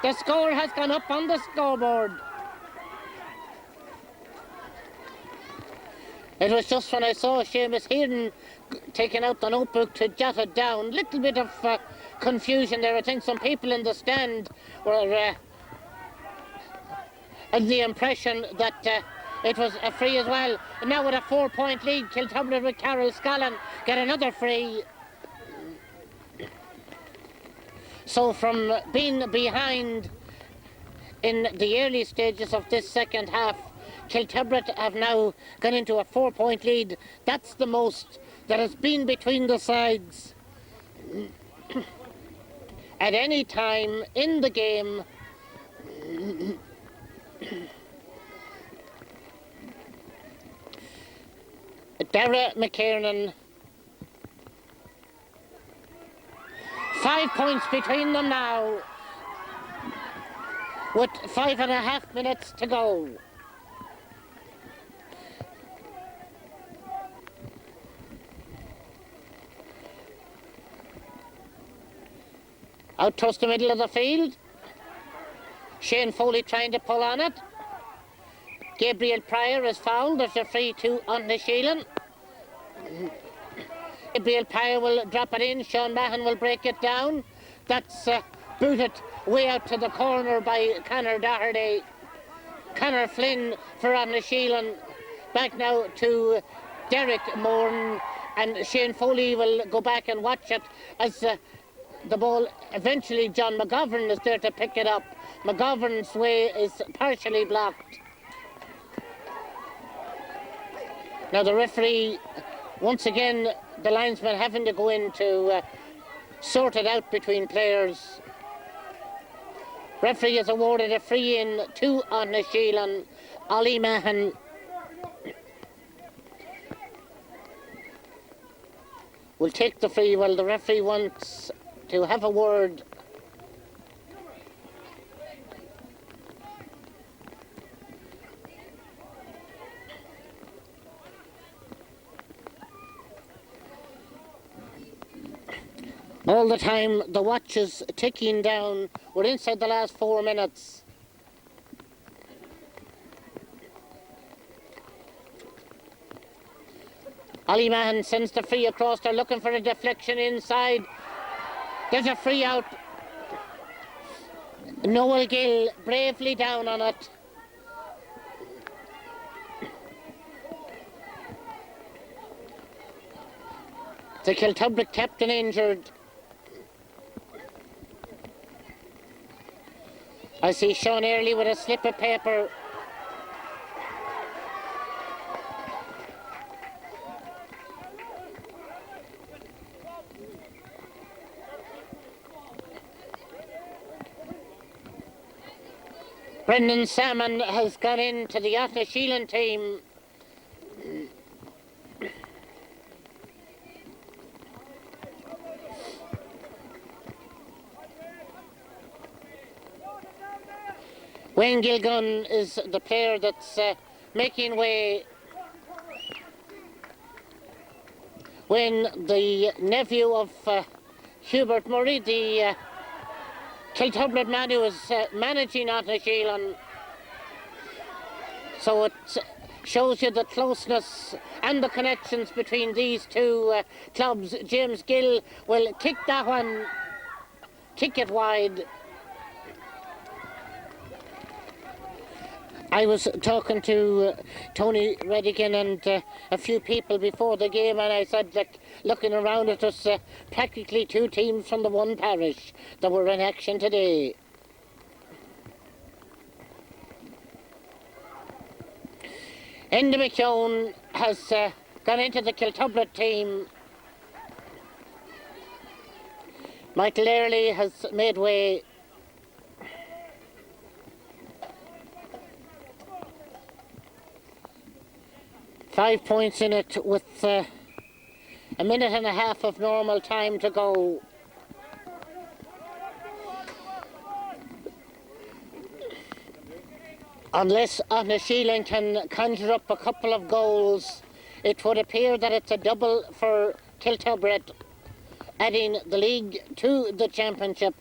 The score has gone up on the scoreboard. It was just when I saw Seamus Hearn taking out the notebook to jot it down. Little bit of confusion there. I think some people in the stand were under the impression that it was a free as well. And now with a 4-point lead, Kiltubrid with Carol Scolland get another free. So from being behind in the early stages of this second half, Kiltubrid have now gone into a 4-point lead. That's the most that has been between the sides at any time in the game. Darragh McKiernan. 5 points between them now, with 5.5 minutes to go. Out towards the middle of the field. Shane Foley trying to pull on it. Gabriel Pryor is fouled. There's a free to Aughnasheelin. Gabriel Pryor will drop it in. Sean Mahon will break it down. That's booted way out to the corner by Conor Doherty. Conor Flynn for Aughnasheelin. Back now to Derek Moran, and Shane Foley will go back and watch it as the ball, eventually John McGovern is there to pick it up. McGovern's way is partially blocked. Now the referee, once again, the linesman having to go in to sort it out between players. Referee has awarded a free in to Aughnasheelin. Ollie Mahon will take the free. Well, the referee wants to have a word. All the time, the watch is ticking down. We're inside the last 4 minutes. Ollie Mahon sends the free across. They're looking for a deflection inside. There's a free out. Noel Gill bravely down on it. The Kiltubrid captain injured. I see Sean Early with a slip of paper. Brendan Salmon has gone into the Aughnasheelin team. Wayne Gilgun is the player that's making way. When the nephew of Hubert Murray, the Kiltubrid man who is managing Aughnasheelin. So it shows you the closeness and the connections between these two clubs. James Gill will kick that one, kick it wide. I was talking to Tony Redigan and a few people before the game, and I said, like, looking around at us, practically two teams from the one parish that were in action today. Enda McKeown has gone into the Kiltubrid team. Michael Early has made way. Five points in it with a minute and a half of normal time to go. Unless Aughnasheelin can conjure up a couple of goals, it would appear that it's a double for Kiltubrid, adding the league to the championship.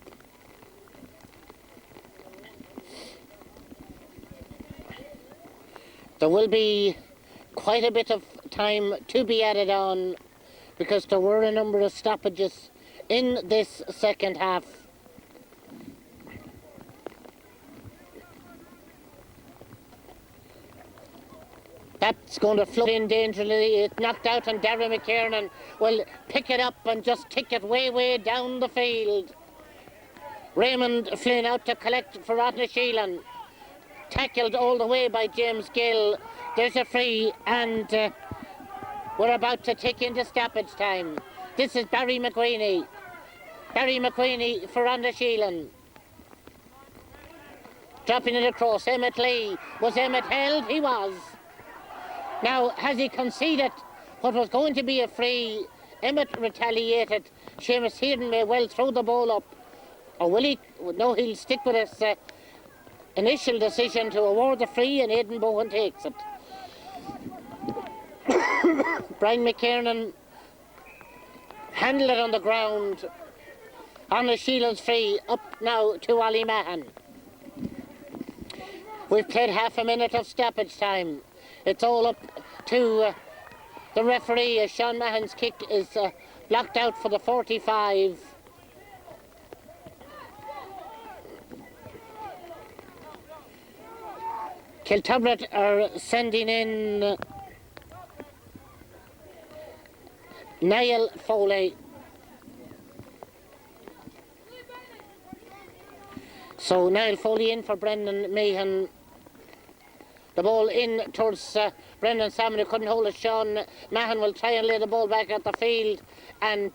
There will be quite a bit of time to be added on because there were a number of stoppages in this second half. That's going to float in dangerously. It's knocked out, and Darragh McKiernan will pick it up and just kick it way down the field. Raymond Flynn out to collect for Aughnasheelin. Tackled all the way by James Gill. There's a free, and we're about to tick into stoppage time. This is Barry McQueenie. Barry McQueenie for Aughnasheelin. Dropping it across. Emmett Lee. Was Emmett held? He was. Now, has he conceded what was going to be a free? Emmett retaliated. Seamus Hearn may well throw the ball up. Or will he? No, he'll stick with his initial decision to award the free, and Aidan Bowen takes it. Brian McKiernan handled it on the ground. Aughnashielin's free, up now to Ollie Mahon. We've played half a minute of stoppage time. It's all up to the referee as Sean Mahon's kick is blocked out for the 45. Kiltubrid are sending in Niall Foley. So Niall Foley in for Brendan Meehan. The ball in towards Brendan Salmon, who couldn't hold it. Sean Mahon will try and lay the ball back at the field, and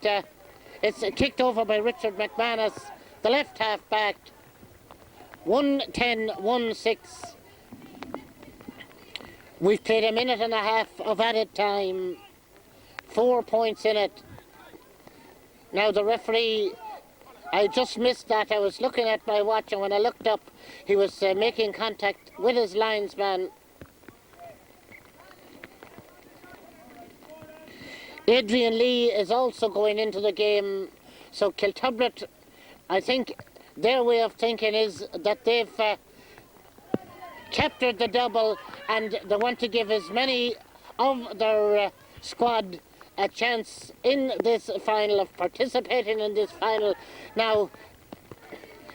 it's kicked over by Richard McManus, the left half back. 1:10-1-6. We've played a minute and a half of added time. 4 points in it. Now the referee, I just missed that. I was looking at my watch, and when I looked up, he was making contact with his linesman. Adrian Lee is also going into the game. So Kiltubrid, I think their way of thinking is that they've captured the double, and they want to give as many of their squad a chance in this final, of participating in this final. Now,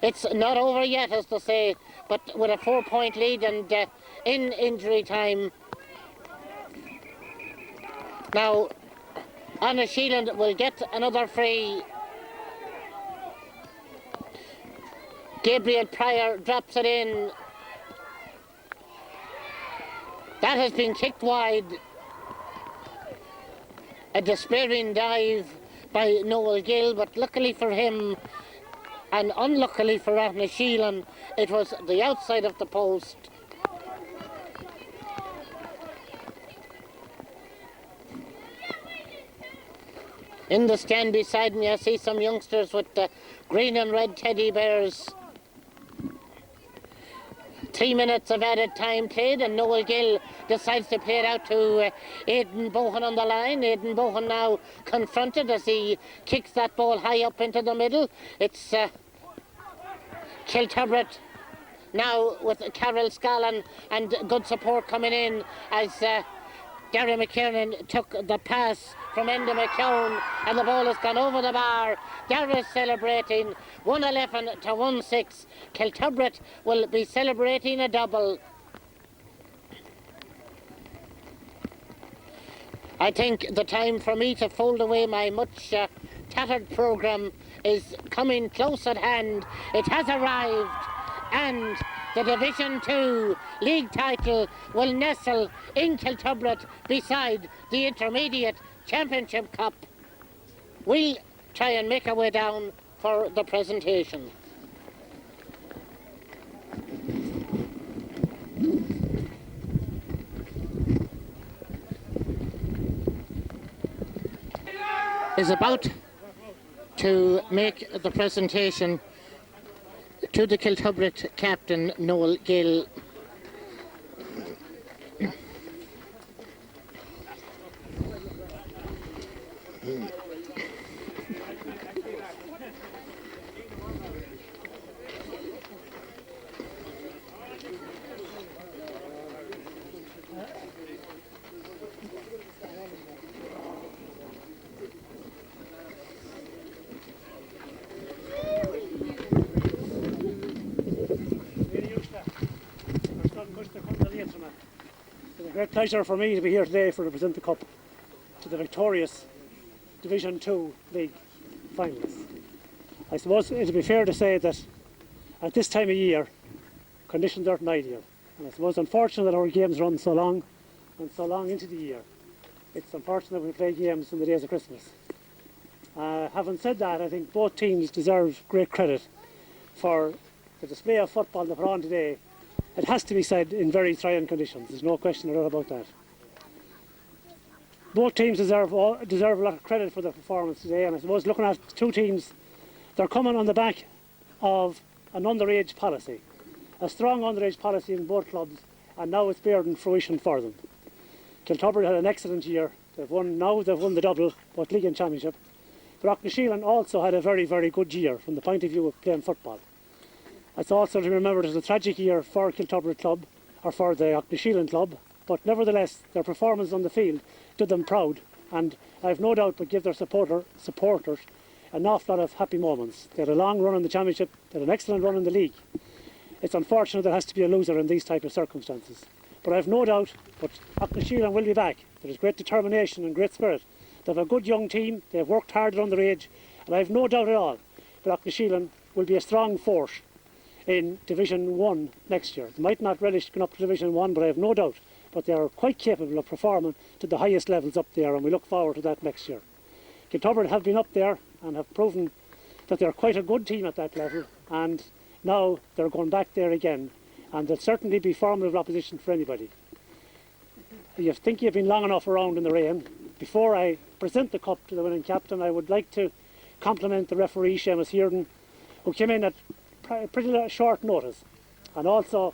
it's not over yet, as they say, but with a 4-point lead and in injury time. Now, Aughnasheelin will get another free. Gabriel Pryor drops it in. That has been kicked wide. A despairing dive by Noel Gill, but luckily for him and unluckily for Aughnasheelin, it was the outside of the post. In the stand beside me, I see some youngsters with green and red teddy bears. 3 minutes of added time played, and Noel Gill decides to play it out to Aidan Bohan on the line. Aidan Bohan now confronted as he kicks that ball high up into the middle. It's Kiltubrid now with Carol Scallon and good support coming in as Gary McKiernan took the pass from Enda McKeown, and the ball has gone over the bar. Dara's celebrating 1:11-1-6. Kiltubrid will be celebrating a double. I think the time for me to fold away my much tattered programme is coming close at hand. It has arrived, and the Division 2 league title will nestle in Kiltubrid beside the Intermediate Championship Cup. We'll try and make our way down for the presentation. Is about to make the presentation to the Kiltubrid captain, Noel Gill. It's a great pleasure for me to be here today to present the cup to the victorious Division 2 League finalists. I suppose it would be fair to say that at this time of year, conditions aren't ideal. And I suppose unfortunate that our games run so long and so long into the year. It's unfortunate we play games in the days of Christmas. Having said that, I think both teams deserve great credit for the display of football they put on today. It has to be said in very trying conditions. There's no question at all about that. Both teams deserve a lot of credit for their performance today, and I suppose looking at two teams, they're coming on the back of an underage policy, a strong underage policy in both clubs, and now it's bearing fruition for them. Kiltubrid had an excellent year. They've won the double, both league and championship. But Aughnasheelin also had a very, very good year from the point of view of playing football. It's also to remember it was a tragic year for Kiltubrid Club, or for the Aughnasheelin Club, but nevertheless their performance on the field did them proud, and I have no doubt would give their supporters an awful lot of happy moments. They had a long run in the championship, they had an excellent run in the league. It's unfortunate there has to be a loser in these type of circumstances. But I have no doubt that Aughnasheelin will be back. There is great determination and great spirit. They have a good young team, they have worked hard at underage, and I have no doubt at all that Aughnasheelin will be a strong force in Division 1 next year. They might not relish going up to Division 1, but I have no doubt. But they are quite capable of performing to the highest levels up there, and we look forward to that next year. Kiltubrid have been up there and have proven that they're quite a good team at that level, and now they're going back there again, and they'll certainly be formidable opposition for anybody. You think you've been long enough around in the rain. Before I present the cup to the winning captain, I would like to compliment the referee, Seamus Hearden, who came in at pretty short notice, and also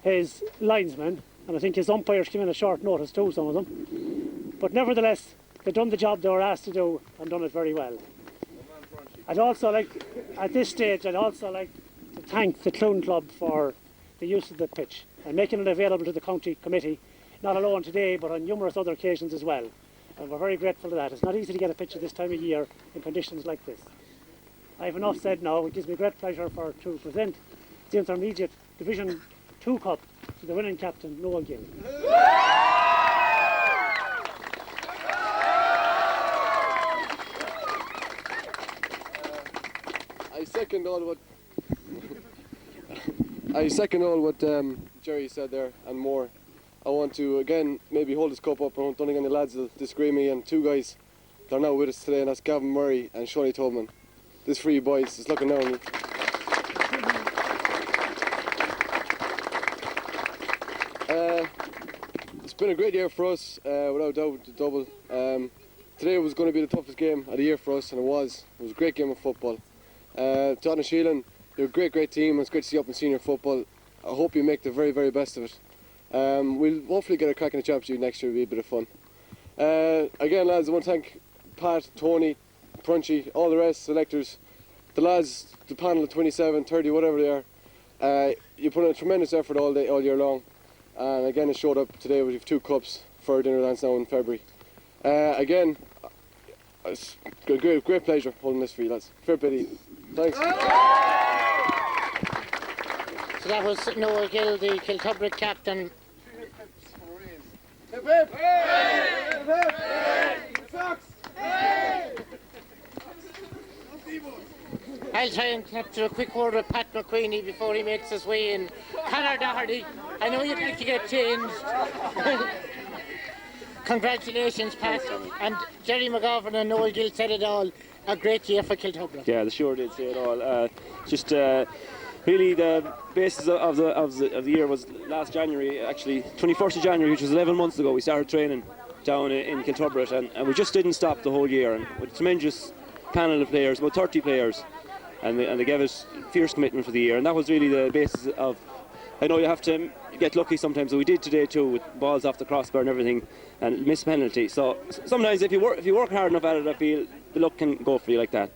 his linesmen, and I think his umpires came in at short notice too, some of them. But nevertheless, they've done the job they were asked to do and done it very well. I'd also like, at this stage, I'd also like to thank the Cloone Club for the use of the pitch and making it available to the county committee, not alone today, but on numerous other occasions as well. And we're very grateful for that. It's not easy to get a pitch at this time of year in conditions like this. I have enough said now. It gives me great pleasure to present the Intermediate Division 2 Cup to the winning captain, Noel Gill. I second all what Jerry said there and more. I want to again maybe hold this cup up. I don't think any lads will disagree with me, and two guys that are now with us today, and that's Gavin Murray and Shawnee Tubman. This for you boys, just looking down on you. It's been a great year for us, without doubt, the double. Today was going to be the toughest game of the year for us, and it was. It was a great game of football. To Aughnasheelin, they're a great team, and it's great to see you up in senior football. I hope you make the very, very best of it. We'll hopefully get a crack in the championship next year. It'll be a bit of fun. Again, lads, I want to thank Pat, Tony, Crunchy, all the rest, selectors, the lads, the panel of 27, 30, whatever they are. You put in a tremendous effort all year long, and again it showed up today with 2 cups for dinner dance now in February. Again, it's a great pleasure holding this for you, lads. Fair play. Thanks. So that was Noel Gill, the Kiltubrid captain. Hip hip! Hip hip! Sox! I'll try and capture a quick word with Pat McQueenie before he makes his way in. Conor Doherty, I know you'd like to get changed. Congratulations, Pat. And Jerry McGovern and Noel Gill said it all. A great year for Kiltubrid. Yeah, they sure did say it all. Really the basis of the year was last January, actually 21st of January, which was 11 months ago. We started training down in Kiltubrid, and we just didn't stop the whole year. And with a tremendous panel of players, about 30 players, and they gave us fierce commitment for the year. And that was really the basis of. I know you have to get lucky sometimes, so we did today too, with balls off the crossbar and everything, and miss penalty. So sometimes if you work hard enough at it, I feel the luck can go for you like that.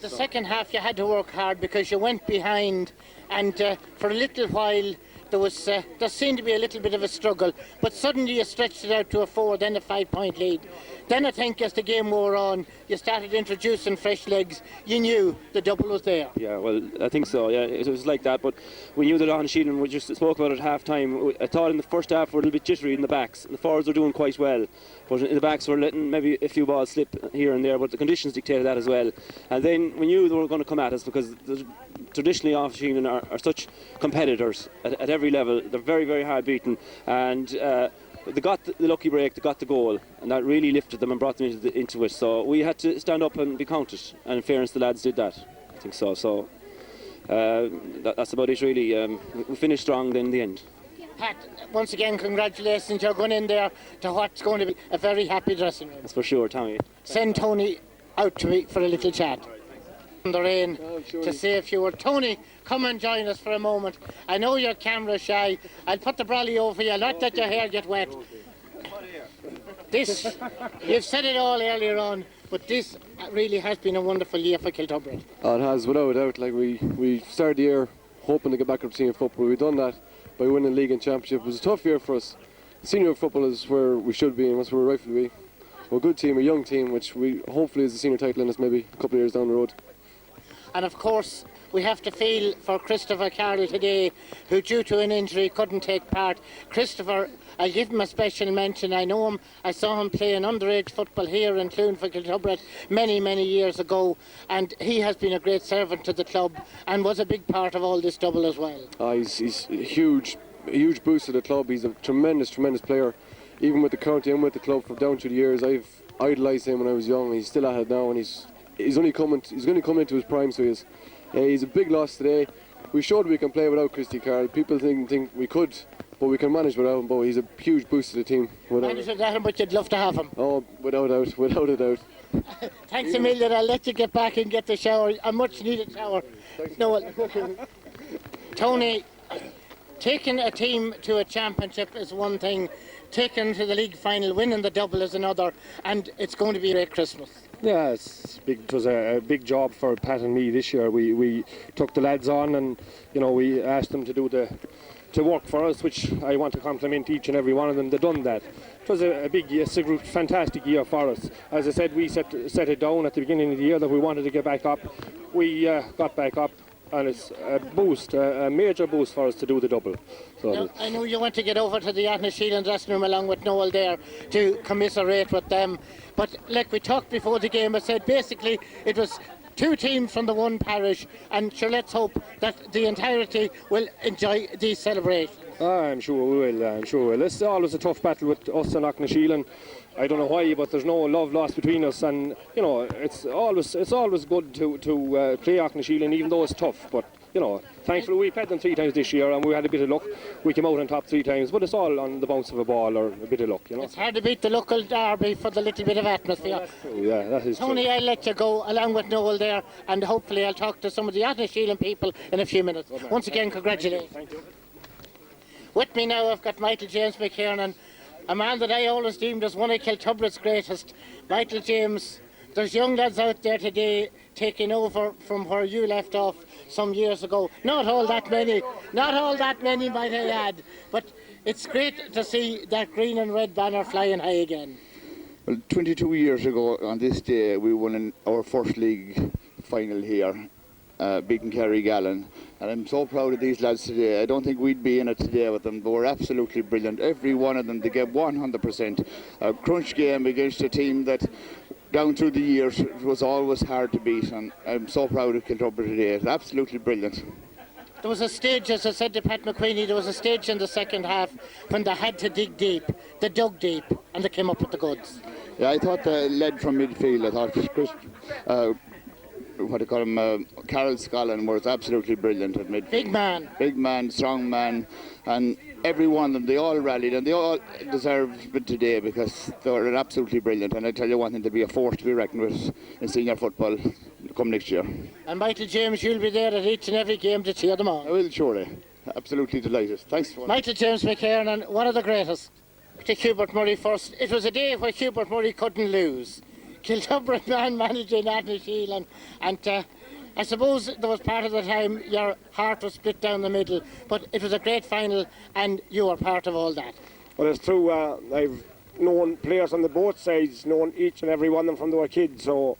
The second half you had to work hard because you went behind, and for a little while there seemed to be a little bit of a struggle, but suddenly you stretched it out to a 4, then a 5-point lead. Then I think as the game wore on, you started introducing fresh legs. You knew the double was there. Yeah, well, I think so. Yeah, it was like that. But we knew that Aughnasheelin, we just spoke about it at half time. I thought in the first half we were a little bit jittery in the backs. The forwards were doing quite well, but in the backs we're letting maybe a few balls slip here and there. But the conditions dictated that as well. And then we knew they were going to come at us because traditionally Aughnasheelin are such competitors at every level. They're very, very hard beaten, and they got the lucky break, they got the goal, and that really lifted them and brought them into it. So we had to stand up and be counted, and in fairness the lads did that. I think so. So that's about it really. We finished strong then in the end. Pat, once again congratulations, you're going in there to what's going to be a very happy dressing room. That's for sure, Tommy. Send Tony out to me for a little chat. In the rain to say a few words. Tony, come and join us for a moment. I know you're camera shy. I'll put the brolly over you. I'll not let your hair get wet. This, you've said it all earlier on, but this really has been a wonderful year for Kiltubrid. Oh, it has, without a doubt. Like we started the year hoping to get back up to senior football. We've done that by winning league and championship. It was a tough year for us. Senior football is where we should be and that's where we rightfully be. We're a good team, a young team, which we hopefully is the senior title in us maybe a couple of years down the road. And of course, we have to feel for Christopher Carroll today, who due to an injury couldn't take part. Christopher, I give him a special mention. I know him, I saw him playing underage football here in Cloone for Kiltubrid many years ago, and he has been a great servant to the club and was a big part of all this double as well. He's a huge boost to the club. He's a tremendous player. Even with the county and with the club for down through the years, I've idolised him when I was young. He's still at it now, and he's going to come into his prime. So he's a big loss today. We showed we can play without Christy Carroll. People think we could, but we can manage without him. But he's a huge boost to the team. Manage without him, but you'd love to have him. Oh, without a doubt. Thanks a million. I'll let you get back and get the shower, a much needed shower. No, Tony, taking a team to a championship is one thing. Taken to the league final, winning the double is another, and it's going to be a great Christmas. Yeah, it was a big job for Pat and me this year. We took the lads on, and we asked them to work for us, which I want to compliment each and every one of them. They've done that. It was a big year, fantastic year for us. As I said, we set it down at the beginning of the year that we wanted to get back up. We got back up. And it's a major boost for us to do the double. So now, I know you want to get over to the Aughnasheelin dressing room along with Noel there to commiserate with them. But like we talked before the game, I said basically it was two teams from the one parish, and sure, let's hope that the entirety will enjoy these celebrations. I'm sure we will. It's always a tough battle with us and Aughnasheelin. I don't know why, but there's no love lost between us, and it's always good to play Aughnasheelin, even though it's tough. But thankfully we played them 3 times this year, and we had a bit of luck. We came out on top 3 times, but it's all on the bounce of a ball or a bit of luck. It's hard to beat the local derby for the little bit of atmosphere. Yeah, that is Tony, true. I'll let you go along with Noel there, and hopefully I'll talk to some of the Aughnasheelin people in a few minutes. Once again, congratulations. Thank you. With me now, I've got Michael James McKiernan, a man that I always deemed as one of Kiltubrid's greatest. Michael James, there's young lads out there today taking over from where you left off some years ago. Not all that many might I add, but it's great to see that green and red banner flying high again. Well, 22 years ago on this day we won our first league final here, beating Carrigallen. And I'm so proud of these lads today. I don't think we'd be in it today with them. They were absolutely brilliant. Every one of them, they gave 100%. A crunch game against a team that, down through the years, it was always hard to beat. And I'm so proud of Kiltubrid today. It's absolutely brilliant. There was a stage, as I said to Pat McQueenie, there was a stage in the second half when they had to dig deep. They dug deep and they came up with the goods. Yeah, I thought they led from midfield. I thought Chris, Carol Scollin was absolutely brilliant at midfield. Big man, strong man, and every one of them, they all rallied, and they all deserve it today because they were absolutely brilliant. And I tell you one thing, they'll be a force to be reckoned with in senior football come next year. And Michael James, you'll be there at each and every game to cheer them on. I will, surely. Absolutely delighted. Thanks for Michael James McKiernan, one of the greatest. To Hubert Murray first. It was a day where Hubert Murray couldn't lose. Kiltubrid man managing Aughnasheelin, and I suppose there was part of the time your heart was split down the middle, but it was a great final and you were part of all that. Well, it's true. I've known players on the both sides, known each and every one of them from they were kids, so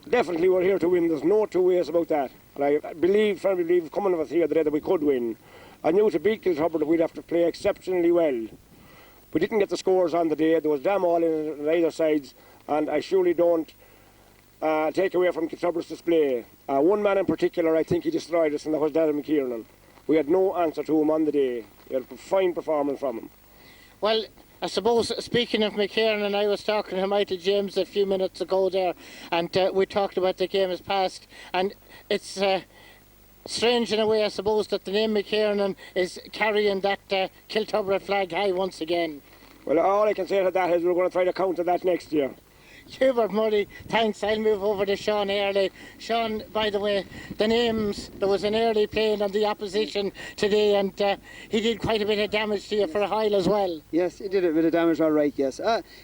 definitely we're here to win. There's no two ways about that. And I firmly believe coming of us here today that we could win. I knew to beat Kiltubrid we'd have to play exceptionally well. We didn't get the scores on the day. There was damn all in on either sides, and I surely don't take away from Kiltubrid's display. One man in particular, I think he destroyed us, and that was Darren McKiernan. We had no answer to him on the day. We had a fine performance from him. Well, I suppose, speaking of McKiernan, I was talking to Michael James a few minutes ago there, and we talked about the game as past, and it's strange in a way, I suppose, that the name McKiernan is carrying that Kiltubrid flag high once again. Well, all I can say to that is we're going to try to counter that next year. Hubert Murray, thanks. I'll move over to Sean Early. Sean, by the way, the names, there was an early playing on the opposition today, and he did quite a bit of damage to you for a while as well. Yes, he did a bit of damage, all right, yes.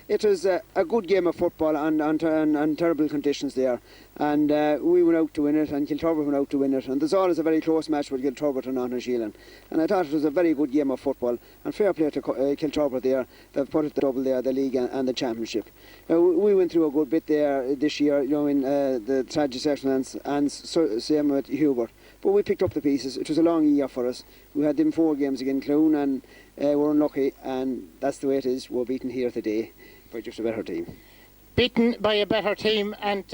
It was a good game of football on terrible conditions there. And we went out to win it, and Kiltubrid went out to win it. And there's always a very close match with Kiltubrid and Aughnasheelin. And I thought it was a very good game of football. And fair play to Kiltubrid there. They've put it the double there, the league and the championship. We went through a good bit there this year, in the strategy section, and same with Hubert. But we picked up the pieces. It was a long year for us. We had them 4 games against Cloone, and we're unlucky. And that's the way it is. We're beaten here today by just a better team. Beaten by a better team, and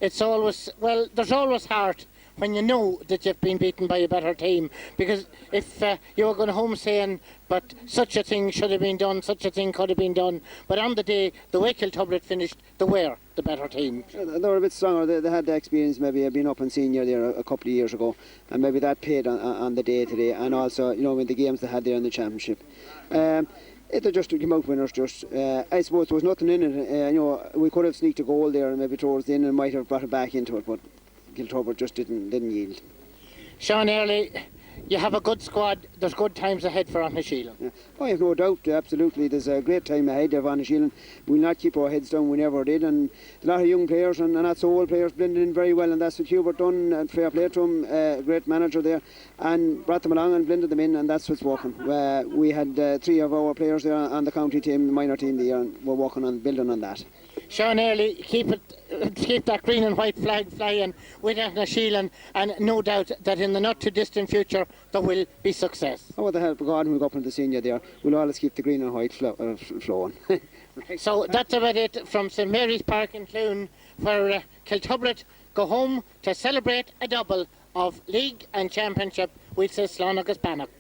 it's always, well, there's always heart when you know that you've been beaten by a better team, because if you were going home saying, but such a thing should have been done, such a thing could have been done, but on the day, the way Kiltubrid finished, they were the better team. They were a bit stronger. They had the experience, maybe been up in senior there a couple of years ago, and maybe that paid on the day today, and also, in the games they had there in the championship. They just came out winners. I suppose there was nothing in it. We could have sneaked a goal there, and maybe towards the end, and might have brought it back into it, but Kiltubrid just didn't yield. Sean Early, you have a good squad. There's good times ahead for Aughnasheelin. Yeah. I have no doubt, absolutely. There's a great time ahead of Aughnasheelin. We'll not keep our heads down, we never did. And a lot of young players and not so old players blended in very well, and that's what Hubert done. And fair play to him, great manager there, and brought them along and blended them in, and that's what's working. We had 3 of our players there on the county team, the minor team there, and we're working on building on that. Sean Early, keep that green and white flag flying with Aughnasheelin, and no doubt that in the not too distant future there will be success. Oh, with the help of God, when we go up into the senior there, we'll always keep the green and white flowing. So that's about it from St Mary's Park in Cloone, where Kiltubrid go home to celebrate a double of league and championship with Cloone agus Bannock.